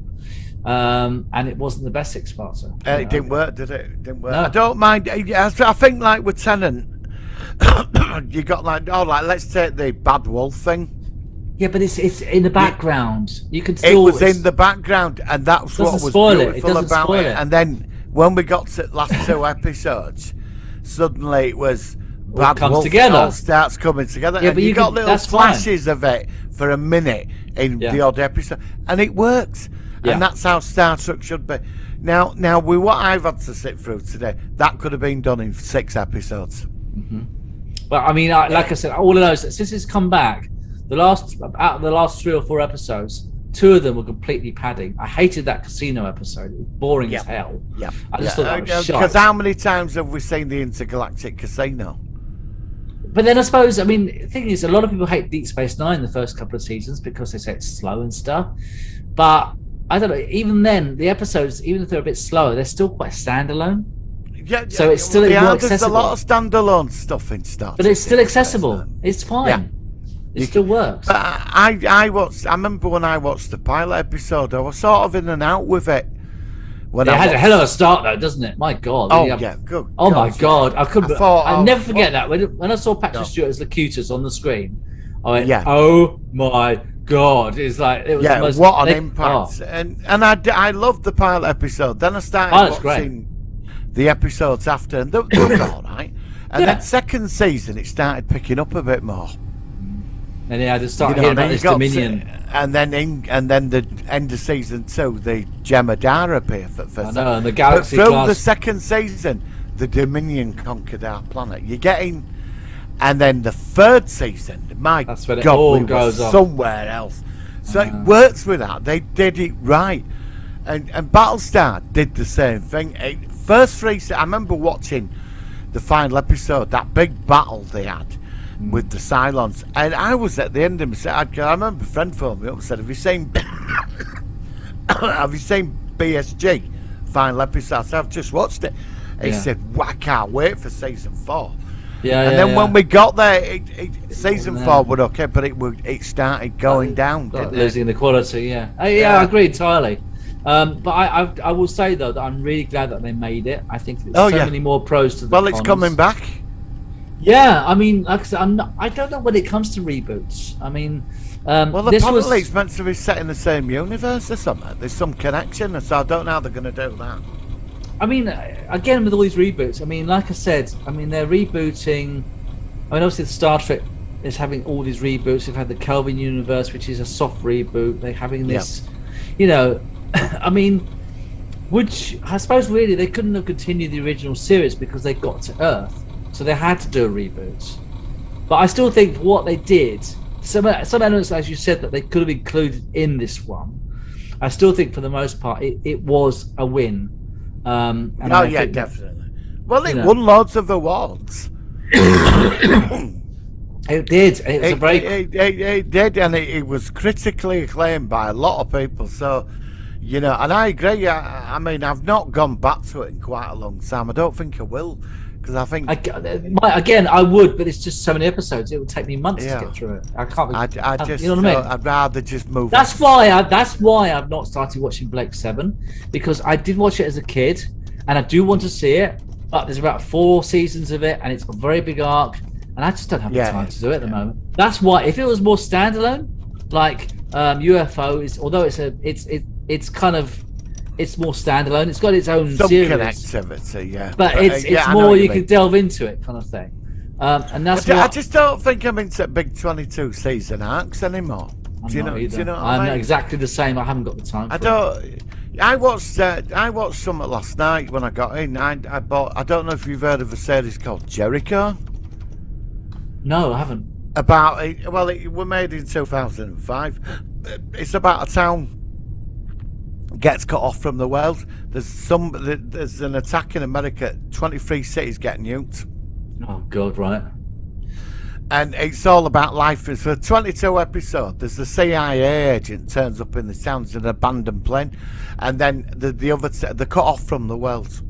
and it wasn't the best 6-parter. It didn't work, did it? It didn't work. No. I don't mind. I think like with Tennant, you got like let's take the Bad Wolf thing. Yeah, but it's in the background. You can still. It was in the background, and that's what was beautiful about it. And then when we got to the last 2 episodes, suddenly it was Bad Wolf. It all starts coming together. Yeah, and you got little flashes of it for a minute in the odd episode, and it works. Yeah. And that's how Star Trek should be. Now, with what I've had to sit through today, that could have been done in 6 episodes. Mm-hmm. Well, I mean, like I said, all of those since it's come back. Out of the last 3 or 4 episodes, 2 of them were completely padding. I hated that casino episode. It was boring as hell. Yeah. I just thought that was shite. Because how many times have we seen the Intergalactic Casino? But then I suppose, I mean, the thing is, a lot of people hate Deep Space Nine the first couple of seasons because they say it's slow and stuff. But I don't know, even then, the episodes, even if they're a bit slower, they're still quite standalone. Yeah, so it's still more accessible. There's a lot of standalone stuff in Star Trek. But it's still accessible. It's fine. Yeah. It still works. I remember when I watched the pilot episode, I was sort of in and out with it. It has a hell of a start, though, doesn't it? My God. Good. Oh my God. I'll never forget that. When I saw Patrick Stewart as Locutus on the screen, I went, oh my God. It's like, it was the most... what an impact. And I loved the pilot episode. Then I started watching the episodes after, and they were all right. And then second season, it started picking up a bit more. And I just started hearing about this Dominion. And then the end of season 2, the Jem'Hadar appear for I know, and the Galaxy But class. the second season, the Dominion conquered our planet. You're getting... And then the third season, my God, we were somewhere else. So it works with that. They did it right. And Battlestar did the same thing. First 3... I remember watching the final episode, that big battle they had with the Cylons, and I was at the end of my I remember a friend phoned me up and said, have you seen BSG final episode? I said, I've just watched it. He said, well, I can't wait for season 4. And then when we got there, season 4 was okay, but it started going down, losing the quality. I agree entirely. But I will say though that I'm really glad that they made it. I think there's so many more pros to the cons. It's coming back. Yeah, I mean, like I said, I don't know when it comes to reboots. I mean, Well, this apparently was it's meant to be set in the same universe or something. There's some connection, so I don't know how they're going to do that. I mean, again, with all these reboots, I mean, like I said, I mean, they're rebooting. I mean, obviously, Star Trek is having all these reboots. They've had the Kelvin universe, which is a soft reboot. They're having this, you know, I mean, which I suppose really they couldn't have continued the original series because they got to Earth, so they had to do a reboot. But I still think what they did, some elements, as you said, that they could have included in this one. I still think, for the most part, it was a win. And oh yeah, definitely. Well, it won loads of awards. It did. It was a break. It did, and it was critically acclaimed by a lot of people. So, you know, and I agree. I mean, I've not gone back to it in quite a long time. I don't think I will, because I think again I would, but it's just so many episodes. It would take me months to get through it. I can't. I just, you know what I mean? I'd rather just move. That's why I've not started watching Blake 7, because I did watch it as a kid, and I do want to see it. But there's about 4 seasons of it, and it's a very big arc, and I just don't have the time to do it at the moment. That's why, if it was more standalone, like UFO is, although it's kind of, it's more standalone. It's got its own series, connectivity, but it's more you can delve into it, kind of thing. And that's I just don't think I'm into big 22 season arcs anymore. Do you know what I'm I mean? exactly the same. I haven't got the time. I watched something last night when I got in. I don't know if you've heard of a series called Jericho. No, I haven't. It was made in 2005. It's about a town gets cut off from the world. There's an attack in America. 23 cities get nuked. Oh God, right. And it's all about life. It's for 22 episodes. There's the CIA agent turns up in the town, in an abandoned plane, and then the other they're cut off from the world.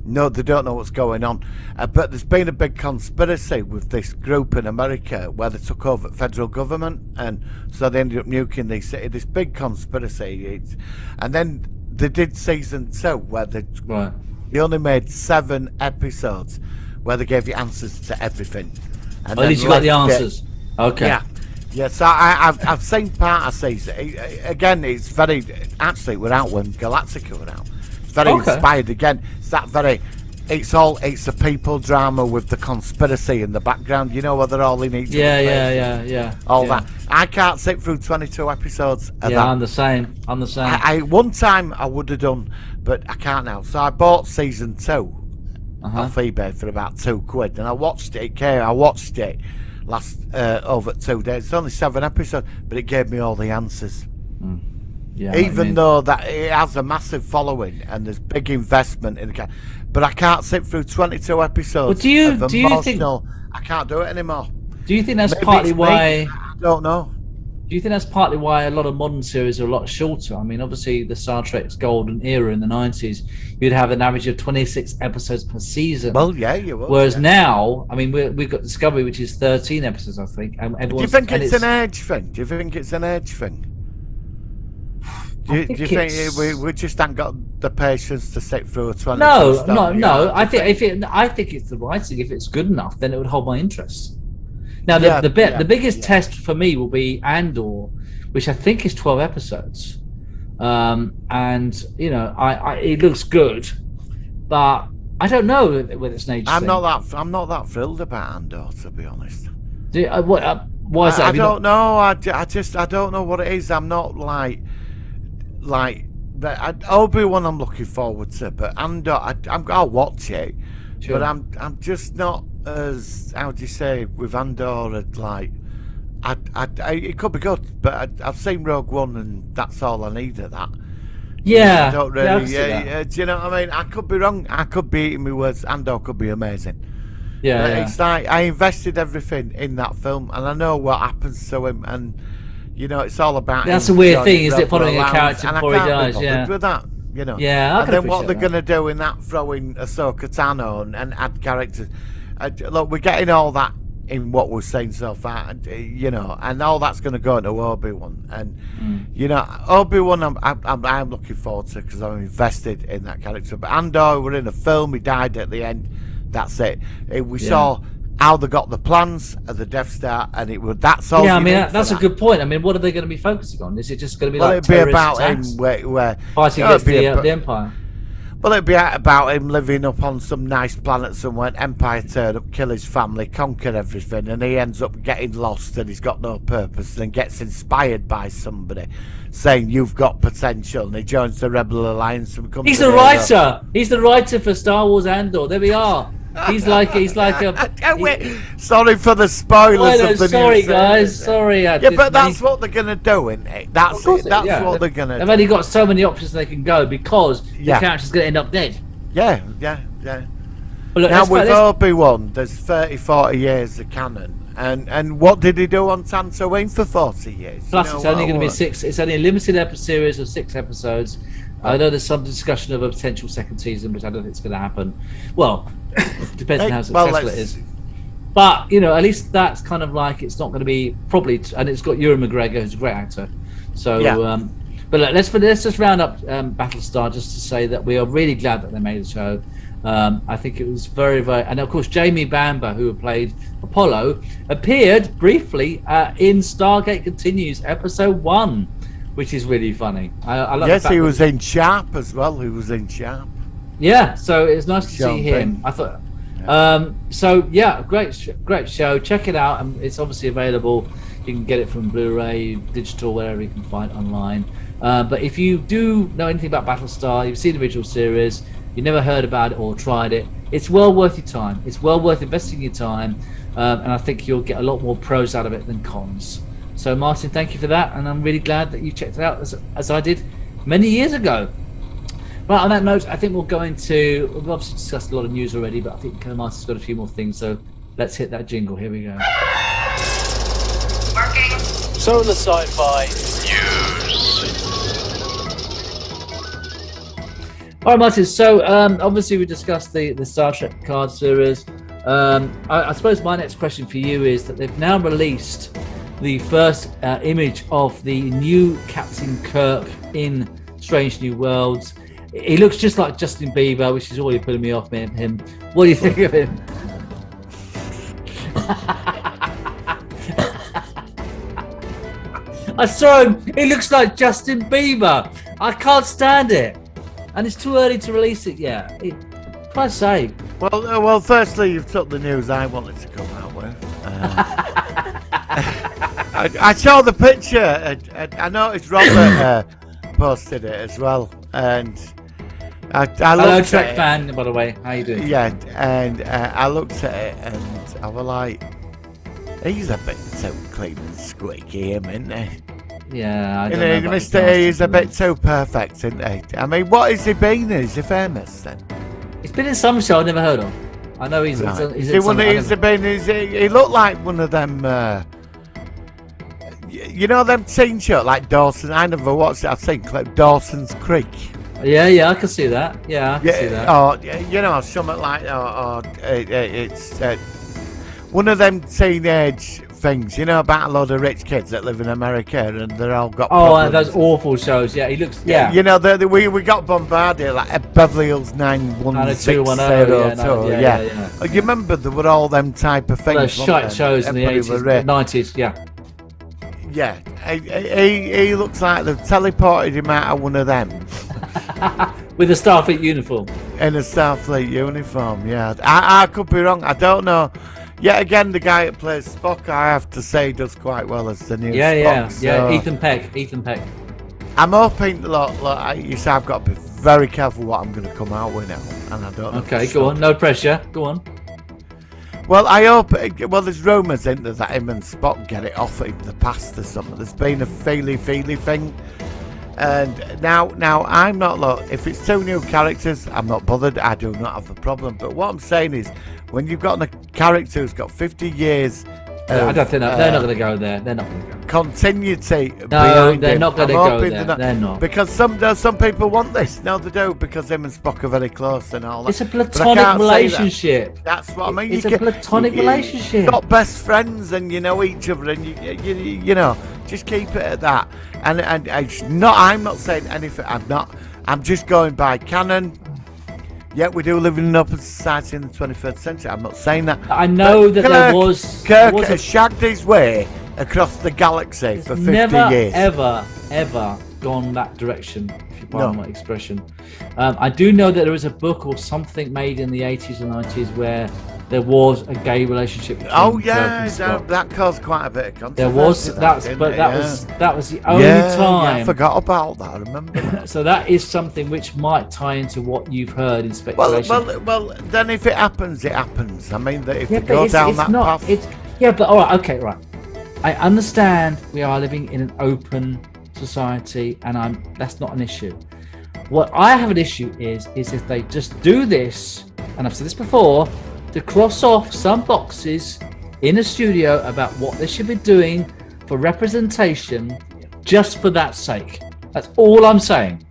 No, they don't know what's going on. But there's been a big conspiracy with this group in America where they took over the federal government, and so they ended up nuking these cities. This big conspiracy, and then they did season 2 where they only made 7 episodes where they gave you answers to everything. And at least you got the answers. Okay. Yeah. So I've seen part of season. Again, it's very actually without when Galactica went out. It's very inspired again. It's that very. It's a people drama with the conspiracy in the background. You know, where they're all in each. Yeah. All that. I can't sit through 22 episodes. Of that. I'm the same. I one time I would have done, but I can't now. So I bought season 2. Off eBay for about £2, and I watched it. I watched it last over 2 days. It's only 7 episodes, but it gave me all the answers. Even though that it has a massive following and there's big investment in the but I can't sit through 22 episodes. Well, do you think I can't do it anymore? Do you think that's partly why? I don't know. Do you think that's partly why a lot of modern series are a lot shorter? I mean, obviously, the Star Trek's golden era in the 90s, you'd have an average of 26 episodes per season. Well, yeah, you would. Whereas now, I mean, we've got Discovery, which is 13 episodes, I think. And do you think it's an age thing? Do you think it's an age thing? Do you think we just haven't got the patience to sit through a 20? No. I think it's the writing. If it's good enough, then it would hold my interest. Now, the biggest test for me will be Andor, which I think is 12 episodes, and you know, it looks good, but I don't know whether it's an age thing. I'm not that thrilled about Andor, to be honest. Why is that? I don't know. I don't know what it is. I'm not like Obi-Wan. I'm looking forward to, but Andor, I'll watch it. Sure. But I'm just not as, how do you say, with Andor, like it could be good, but I've seen Rogue One and that's all I need of that. Yeah. I don't really. Do you know what I mean? I could be wrong. I could be eating my words. Andor could be amazing. Yeah. It's like I invested everything in that film, and I know what happens to him, and you know it's all about. That's a weird thing, is it? Following a character before he dies. Yeah. With that. You know, and then what they're going to do in that, throwing Ahsoka Tano and add characters. Look, we're getting all that in what we've seen so far, and, you know, and all that's going to go into Obi-Wan. And, you know, Obi-Wan I'm looking forward to because I'm invested in that character. But Andor, we're in a film, he died at the end, that's it. We saw how they got the plans of the Death Star, and that's all. Yeah, I you mean need that's for a good point. I mean, what are they going to be focusing on? Is it just going to be Well, like it'd be terrorist about attacks? him where Fighting it'd against be the Empire? Well, it'd be about him living up on some nice planet somewhere. Empire turn up, kill his family, conquer everything, and he ends up getting lost and he's got no purpose. Then gets inspired by somebody saying you've got potential, and he joins the Rebel Alliance and becomes. He's the writer. He's the writer for Star Wars Andor. There we are. He's like a. Sorry for the spoilers of the sorry, new guys. series. Sorry. Yeah, but that's what they're gonna do, isn't it? That's it. That's what they're gonna. They've do. only got so many options they can go because the character's going to end up dead. Yeah. But look, Now with Obi-Wan, there's 30, 40 years of canon. And what did he do on Tatooine for 40 years? Plus, it's only going to be it's only a limited series of 6 episodes. I know there's some discussion of a potential second season, which I don't think it's going to happen. Well, depends on how successful it is. But, at least that's kind of like, it's not going to be probably, and it's got Ewan McGregor, who's a great actor. So, but look, let's just round up Battlestar just to say that we are really glad that they made the show. I think it was very, very, and of course Jamie Bamber, who played Apollo, appeared briefly in Stargate Continues episode 1, which is really funny. I love. Yes, he was in Sharp as well. He was in Sharp. Yeah, so it's nice to see him. I thought. So yeah, great show. Check it out, and it's obviously available. You can get it from Blu-ray, digital, wherever you can find online. But if you do know anything about Battlestar, you've seen the original series, you never heard about it or tried it, it's well worth your time. It's well worth investing your time, and I think you'll get a lot more pros out of it than cons. So Martin, thank you for that, and I'm really glad that you checked it out as I did many years ago. Right, on that note, I think we've obviously discussed a lot of news already, but I think Martin's got a few more things, so let's hit that jingle. Here we go. Working. So in the sci-fi news. All right, Martin. So obviously we discussed the Star Trek card series. I suppose my next question for you is that they've now released the first image of the new Captain Kirk in Strange New Worlds. He looks just like Justin Bieber, which is already putting me off him. What do you think of him? I saw him. He looks like Justin Bieber. I can't stand it. And it's too early to release it yet. Christ's sake. Well, firstly, you've took the news I wanted to come out with. I saw the picture. I noticed Robert posted it as well, and I Hello, looked Trek at fan, by the way. How you doing? Yeah, and I looked at it, and I was like, he's a bit too clean and squeaky, isn't he? Yeah, I don't know about Mr. E is a bit too perfect, isn't he? I mean, what has he been in? Is he famous then? He's been in some show I've never heard of. I know he's Right. in some, He looked like one of them, them teen show like Dawson. I never watched it. I've seen clip Dawson's Creek. Yeah, I can see that. Yeah, I can see that. Or something like, it's one of them teenage things, about a lot of rich kids that live in America and they're all got problems. Those awful shows. Yeah, he looks. Yeah. We got bombarded like Beverly Hills 91602. Yeah. You remember there were all them type of things. Those shite shows in the 80s, 90s. Yeah. Yeah, he looks like they've teleported him out of one of them. With a Starfleet uniform. In a Starfleet uniform, yeah. I could be wrong. I don't know. Yet again, the guy that plays Spock, I have to say, does quite well as the new Spock. Yeah. Ethan Peck. I'm hoping, look, you say I've got to be very careful what I'm going to come out with now, and I don't know. Okay, go on. No pressure. Go on. Well, I hope. Well, there's rumours, isn't there, that him and Spock get it off in the past or something. There's been a feely thing. And now I'm not, look, if it's 2 new characters, I'm not bothered. I do not have a problem. But what I'm saying is, when you've got a character who's got 50 years I don't think they're not going to go there. They're not going to go. Continuity. No, they're not going to go there. They're not. Because some people want this. No, they do, because him and Spock are very close and all that. It's a platonic relationship. That's what I mean. It's a platonic relationship. You've got best friends and you know each other and you know, just keep it at that. And I'm not saying anything. I'm just going by canon. Yeah, we do live in an open society in the 21st century. I'm not saying that. I know that Kirk has shagged his way across the galaxy for 50 never, years. ever gone that direction, if you pardon my expression. I do know that there was a book or something made in the 80s or 90s where there was a gay relationship between Kirk and Spock. That caused quite a bit of controversy. There was that was the only time. Yeah, I forgot about that. I remember that. So that is something which might tie into what you've heard in speculation. Well, then if it happens, it happens. I mean, that if they go down that path. But all right, okay, right. I understand we are living in an open society, and that's not an issue. What I have an issue is if they just do this, and I've said this before, to cross off some boxes in a studio about what they should be doing for representation, just for that sake. That's all I'm saying.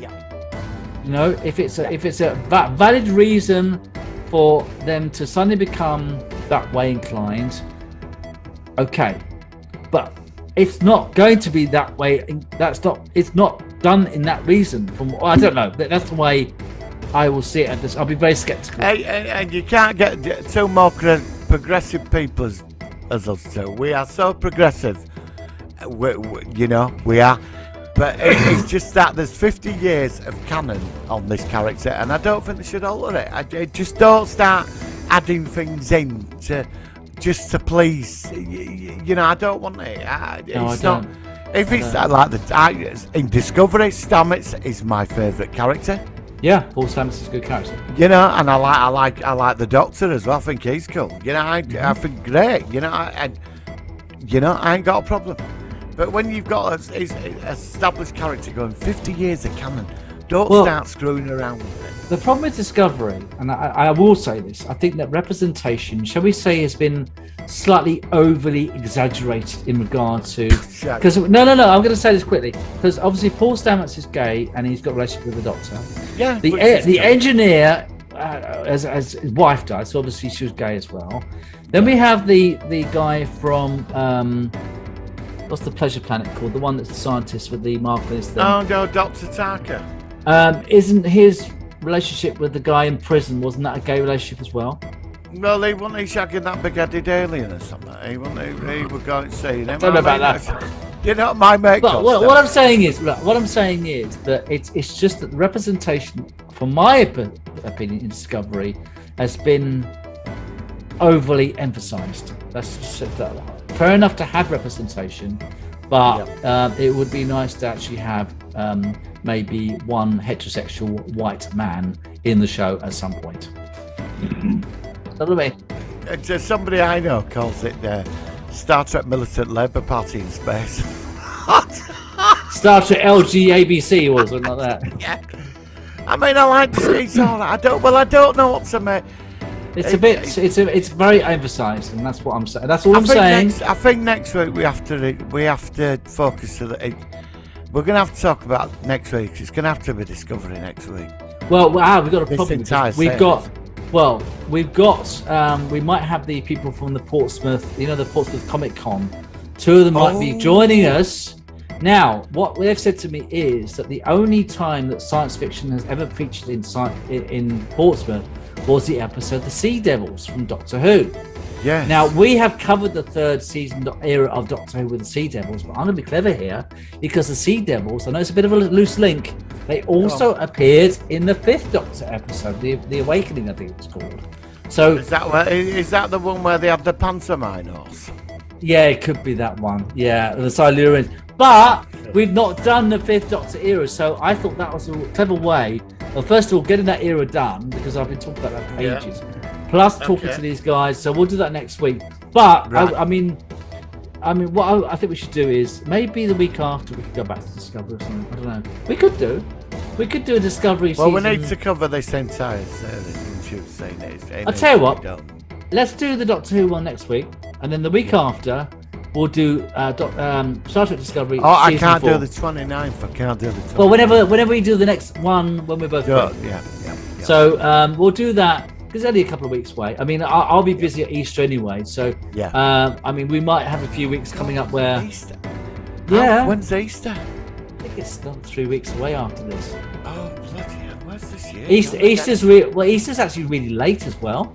Yeah. You know, if it's a valid reason for them to suddenly become that way inclined, okay, but it's not going to be that way. It's not done in that reason. I don't know. That's the way I will see it. I'll be very skeptical. And you can't get two more progressive people as us two. We are so progressive. We are. But it's just that there's 50 years of canon on this character, and I don't think they should alter it. I just don't start adding things in just to please. I don't want it. It's not. If it's like in Discovery, Stamets is my favourite character. Yeah, Paul Stamets is a good character. And I like the Doctor as well. I think he's cool. I think great. I ain't got a problem. But when you've got an established character going 50 years of canon, don't start screwing around with it. The problem with Discovery, and I will say this, I think that representation, shall we say, has been slightly overly exaggerated in regard to. Because no, I'm going to say this quickly, because obviously Paul Stamets is gay and he's got a relationship with the Doctor. Yeah. The engineer, as his wife died, so obviously she was gay as well. Then we have the guy from what's the Pleasure Planet called? The one that's the scientist with the marvelous thing. Oh no, Dr. Tarka. Isn't his relationship with the guy in prison, wasn't that a gay relationship as well? Well, he wasn't shagging that big-headed alien or something. He was going to see him. I don't know about that. You know, my mate. But what I'm saying is that it's just that the representation, from my opinion, in Discovery, has been overly emphasised. That's just fair enough to have representation, but it would be nice to actually have maybe one heterosexual white man in the show at some point. What do you mean? Somebody I know calls it Star Trek Militant Labour Party in space. Star Trek LGABC or something like that. Yeah. I mean, I like to see it's all right. I don't know what to make. It's very emphasised, and that's what I'm saying. That's all I'm saying. I think next week we have to focus. We're going to have to talk about next week. It's going to have to be Discovery next week. Well, we've got a problem. We might have the people from the Portsmouth, the Portsmouth Comic Con. Two of them might be joining us. Now, what they've said to me is that the only time that science fiction has ever featured in Portsmouth was the episode The Sea Devils from Doctor Who. Yes. Now, we have covered the third season era of Doctor Who with the Sea Devils, but I'm going to be clever here because the Sea Devils, I know it's a bit of a loose link, they also appeared in the fifth Doctor episode, the Awakening, I think it was called. So is that the one where they had the pantomime horse? Yeah, it could be that one. Yeah, the Silurians. But we've not done the fifth Doctor era, so I thought that was a clever way. Well, first of all, getting that era done, because I've been talking about that for ages. Plus talking to these guys, so we'll do that next week. But right. I mean, what I think we should do is maybe the week after we could go back to Discovery or something. I don't know. We could do a Discovery season. Well, we need to cover this entire series. I'll tell you what. Let's do the Doctor Who one next week, and then the week after we'll do Star Trek Discovery. Oh, I can't do the 29th. I can't do the 29th. Well, whenever we do the next one, when we're both free. Yeah. So we'll do that. Because it's only a couple of weeks away. I mean, I'll be busy at Easter anyway, so I mean, we might have a few weeks coming up where. Easter. Yeah. When's Easter? I think it's not 3 weeks away after this. Oh bloody hell! Where's this year. Easter's actually really late as well.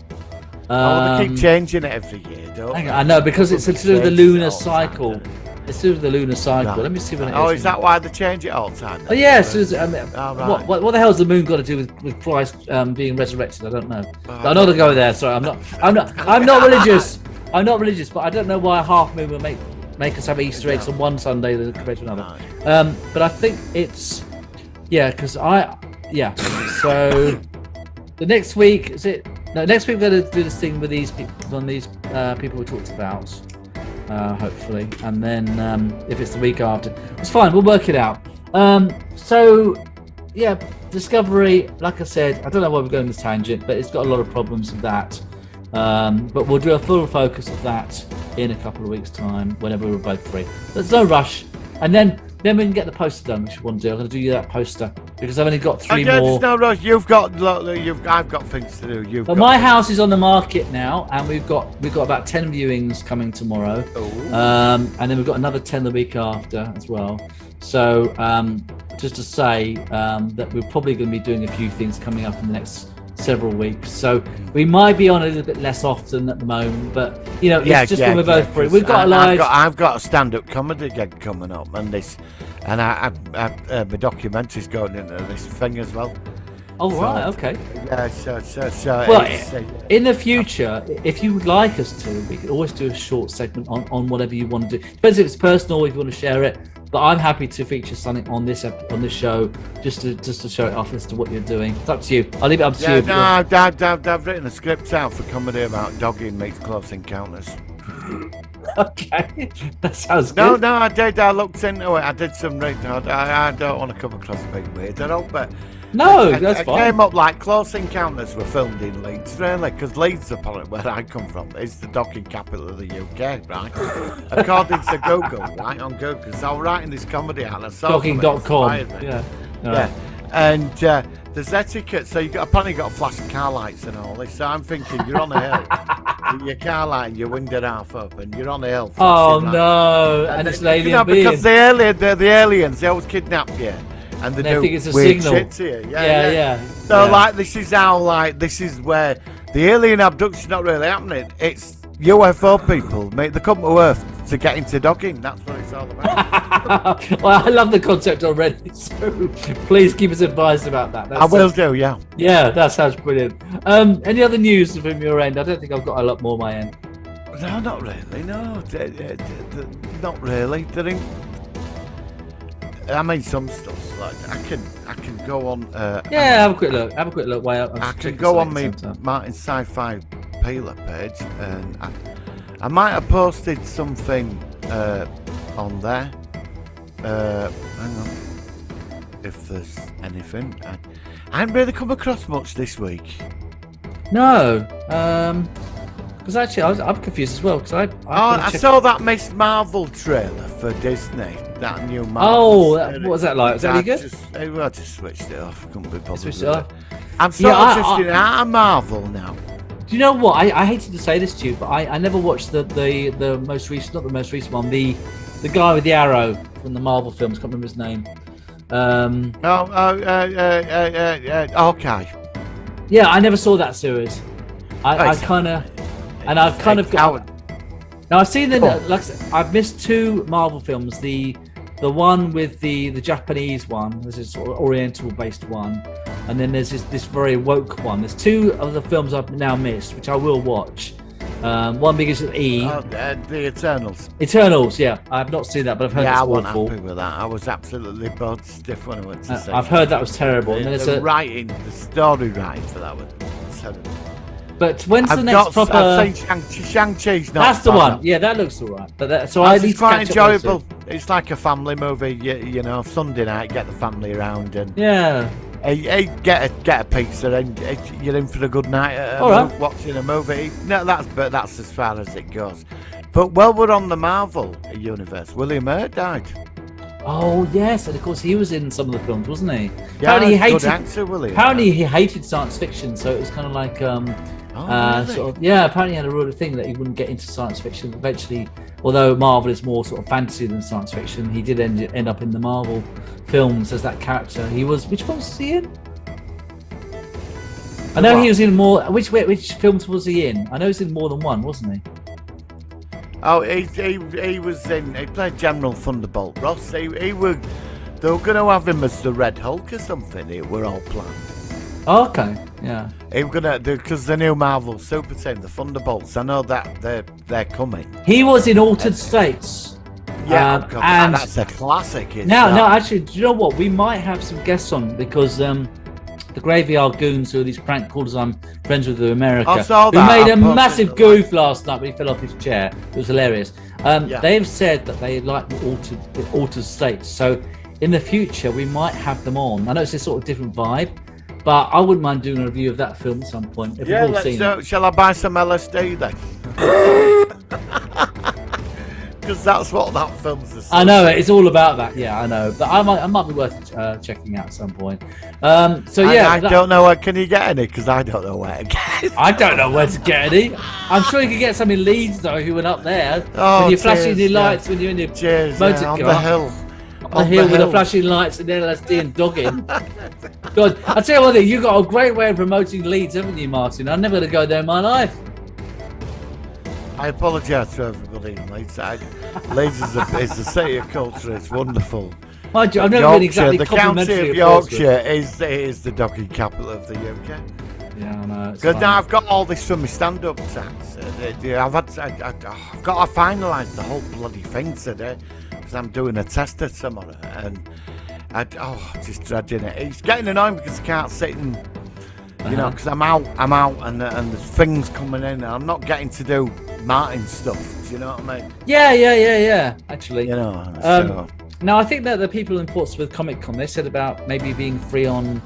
They keep changing it every year, don't they? I know, because it's to do with the lunar cycle. Time, It's to do with the lunar cycle. right. Let me see when it is. Oh, is that why they change it all the time? Oh yeah, so right. what the hell has the moon got to do with Christ being resurrected? I don't know. But I'm not gonna go there. Sorry, I'm not religious. I'm not religious, but I don't know why a half moon will make us have Easter eggs on one Sunday compared to another. Right. But I think it's because So the next week is it? No, next week we're going to do this thing with these people we talked about. Hopefully, and then if it's the week after, it's fine. We'll work it out. So yeah, Discovery. Like I said, I don't know why we're going this tangent, but it's got a lot of problems with that. But we'll do a full focus of that in a couple of weeks' time, whenever we're both free. There's no rush, and then we can get the poster done, which we want to do. I'm going to do you that poster because I've only got 3 more. There's no rush. I've got things to do. But my house is on the market now, and we've got about 10 viewings coming tomorrow, and then we've got another 10 the week after as well. So just to say that we're probably going to be doing a few things coming up in the next several weeks. So we might be on a little bit less often at the moment, but it's just when we're both free. We've got I've got a stand-up comedy gig coming up, and my documentary's going into this thing as well. Oh, right, okay. Yeah, so well, in the future, if you would like us to, we could always do a short segment on whatever you want to do. Depends if it's personal, or if you want to share it. But I'm happy to feature something on this show just to show it off as to what you're doing. It's up to you. I'll leave it up to you. No, I've written a script out for comedy about dogging meets close encounters. Okay, that sounds good. No, I did. I looked into it. I did some reading. I don't want to come across as being weird. I don't, but that's fine. It came up like Close Encounters were filmed in Leeds, really, because Leeds, apparently, where I come from, is the docking capital of the UK, right? According to Google, right, on Google. So I was writing this comedy out, and I saw Docking.com. Yeah. And there's etiquette, so apparently got flashing car lights and all this. So I'm thinking, you're on a hill, with your car light and your window half up, and you're on a hill. Oh no! And it's an alien being. Because the aliens, they always kidnap you. And they think it's a weird signal. Shit to you. Yeah. So this is where the alien abduction's not really happening. It's UFO people, mate. They come to Earth to get into dogging. That's what it's all about. Well, I love the concept already. So please keep us advised about that. I will do. Yeah. Yeah, that sounds brilliant. Any other news from your end? I don't think I've got a lot more on my end. No, not really. No, not really. I mean, some stuff like I can go on. Have a quick look. I can go on my Martin Sci-Fi Peeler page, and I might have posted something on there. Hang on, if there's anything. I haven't really come across much this week. No, because actually I'm confused as well. Because I saw that Miss Marvel trailer for Disney. That new Marvel. Oh, what was that like? Was that really good? I just switched it off. I couldn't be bothered. Switched it off. I'm sort of drifting out of Marvel now. Do you know what? I hated to say this to you, but I never watched the most recent, not the most recent one, the guy with the arrow from the Marvel films. Can't remember his name. Okay. Yeah, I never saw that series. I've kind of got. Now I've seen I've missed 2 Marvel films. The one with the Japanese one, this is sort of Oriental based one, and then there's this very woke one. There's 2 of the films I've now missed, which I will watch. One begins with E. The Eternals. Eternals, yeah. I've not seen that, but I've heard it's awful. I wasn't happy with that. I was absolutely bored stiff when I went to see it. I've heard that was terrible. And then the story writing for that was terrible. But when's the next proper? I've seen Shang-Chi's not. That's the one. Yeah, that looks alright. But I need to quite catch enjoyable. Up it's like a family movie. You know, Sunday night, get the family around and get a pizza and you're in for a good night at home, watching a movie. No, that's as far as it goes. But while we're on the Marvel universe, William Hurt died. Oh yes, and of course he was in some of the films, wasn't he? Yeah, good actor, William. Apparently he hated science fiction, so it was kind of like really? sort of, apparently he had a real thing that he wouldn't get into science fiction. Eventually, although Marvel is more sort of fantasy than science fiction, he did end up in the Marvel films as that character. He was, which one was he in? I know he was in more. Which films was he in? I know he's in more than one, wasn't he? Oh, he was in. He played General Thunderbolt Ross. They were going to have him as the Red Hulk or something. It were all planned. Oh, okay, yeah. He were gonna because the new Marvel Super Team, the Thunderbolts. I know that they're coming. He was in Altered States. Yeah, oh God, and that's a classic. Now, actually, do you know what? We might have some guests on because the Graveyard Goons, who are these prank callers I'm friends with in America, I saw who that. made I a posted massive it. goof last night when he fell off his chair. It was hilarious. Yeah. They've said that they like the Altered States. So in the future, we might have them on. I know it's a sort of different vibe, but I wouldn't mind doing a review of that film at some point. If Yeah, we've all seen it. shall I buy some LSD then? Because that's what that film's about. I know it's all about that. Yeah, I know, but I might be worth checking out at some point. So yeah, I don't know where can you get any because I don't know where to get. I don't know where to get any. I'm sure you could get some in Leeds though, who went up there. Oh, when you're flashing your cheers, lights when you're in your Cheers, motor on car. the hill. On the hill with the flashing lights and LSD and dogging. God, I tell you one thing, you got a great way of promoting Leeds, haven't you, Martin? I'm never going to go there in my life. I apologise to everybody in Leeds. Leeds is a city of culture. It's wonderful. Mind you, I've never been exactly the county complimentary of Yorkshire is the doggy capital of the UK. Yeah, I know. Because now I've got all this from my stand-up tax. I've got to finalise the whole bloody thing today because I'm doing a tester tomorrow, and just dredging it. It's getting annoying because I can't sit and because I'm out, and there's things coming in, and I'm not getting to do Martin stuff. Do you know what I mean? Yeah. Actually, So. Now I think that the people in Portsmouth Comic Con, they said about maybe being free on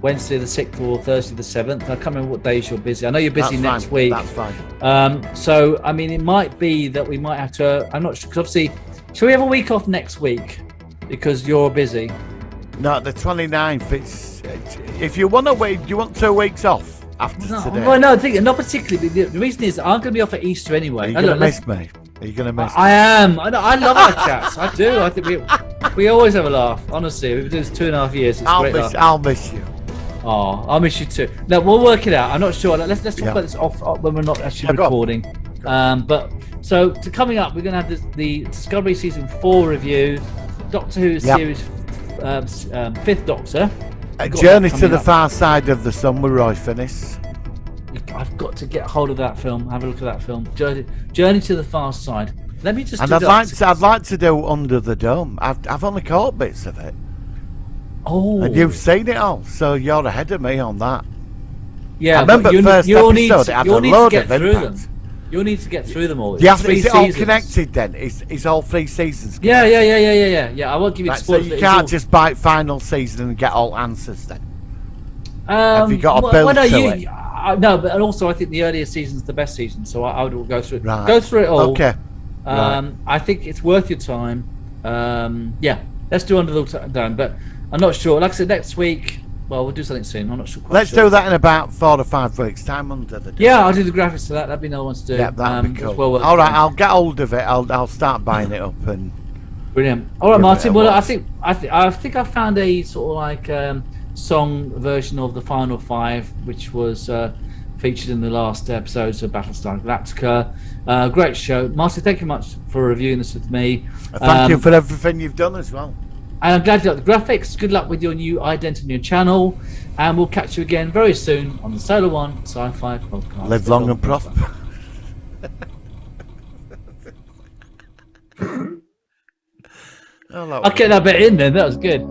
Wednesday the 6th or Thursday the 7th. I can't remember what days you're busy. I know you're busy That's next fine. week. That's fine. So I mean, it might be that we might have to. I'm not sure because obviously, shall we have a week off next week because you're busy? No, the 29th. It's if you want to wait, do you want 2 weeks off after today? Well, no, I think not particularly. The reason is I'm going to be off at Easter anyway. Are you going to miss me? Are you going to miss me? I am. I love our chats. I do. I think we always have a laugh. Honestly, we've been doing this 2.5 years. It's great laugh. I'll miss you. Oh, I'll miss you too. No, we'll work it out. I'm not sure. Let's talk about this off when we're not actually recording. But so coming up, we're going to have the Discovery Season 4 review, Doctor Who series 5th Doctor. Journey to the Far Side of the Sun with Roy Finnis. I've got to get hold of that film. Have a look at that film. Journey to the Far Side. Let me just. And I'd like to do Under the Dome. I've only caught bits of it. Oh. And you've seen it all, so you're ahead of me on that. Yeah, I remember the first episode. It had a load of impact. You'll need to get through them all. Yeah, is it all connected then? Is all 3 seasons connected? Yeah. I won't give you spoilers. So you can't just buy final season and get all answers then? Have you got a build to it? No, but and also I think the earlier season's the best season, so I would go through it. Right. Go through it all. Okay. I think it's worth your time. Let's do Under the Dome, but I'm not sure. Like I said, next week, well, we'll do something soon. I'm not sure. Let's do that in about 4 to 5 weeks' time under the Dome. Yeah, I'll do the graphics for that. That'd be another one to do. Yeah, that'd be cool. Well all right, I'll get hold of it. I'll start buying it up and. Brilliant. All right, Martin. Well, I think I found a sort of like song version of the Final 5, which was featured in the last episodes of Battlestar Galactica. Great show, Martin. Thank you much for reviewing this with me. Thank you for everything you've done as well. And I'm glad you like the graphics. Good luck with your new ident and your channel. And we'll catch you again very soon on the Solar One Sci-Fi Podcast. Live long and prosper. I'll get that bit in then. That was good.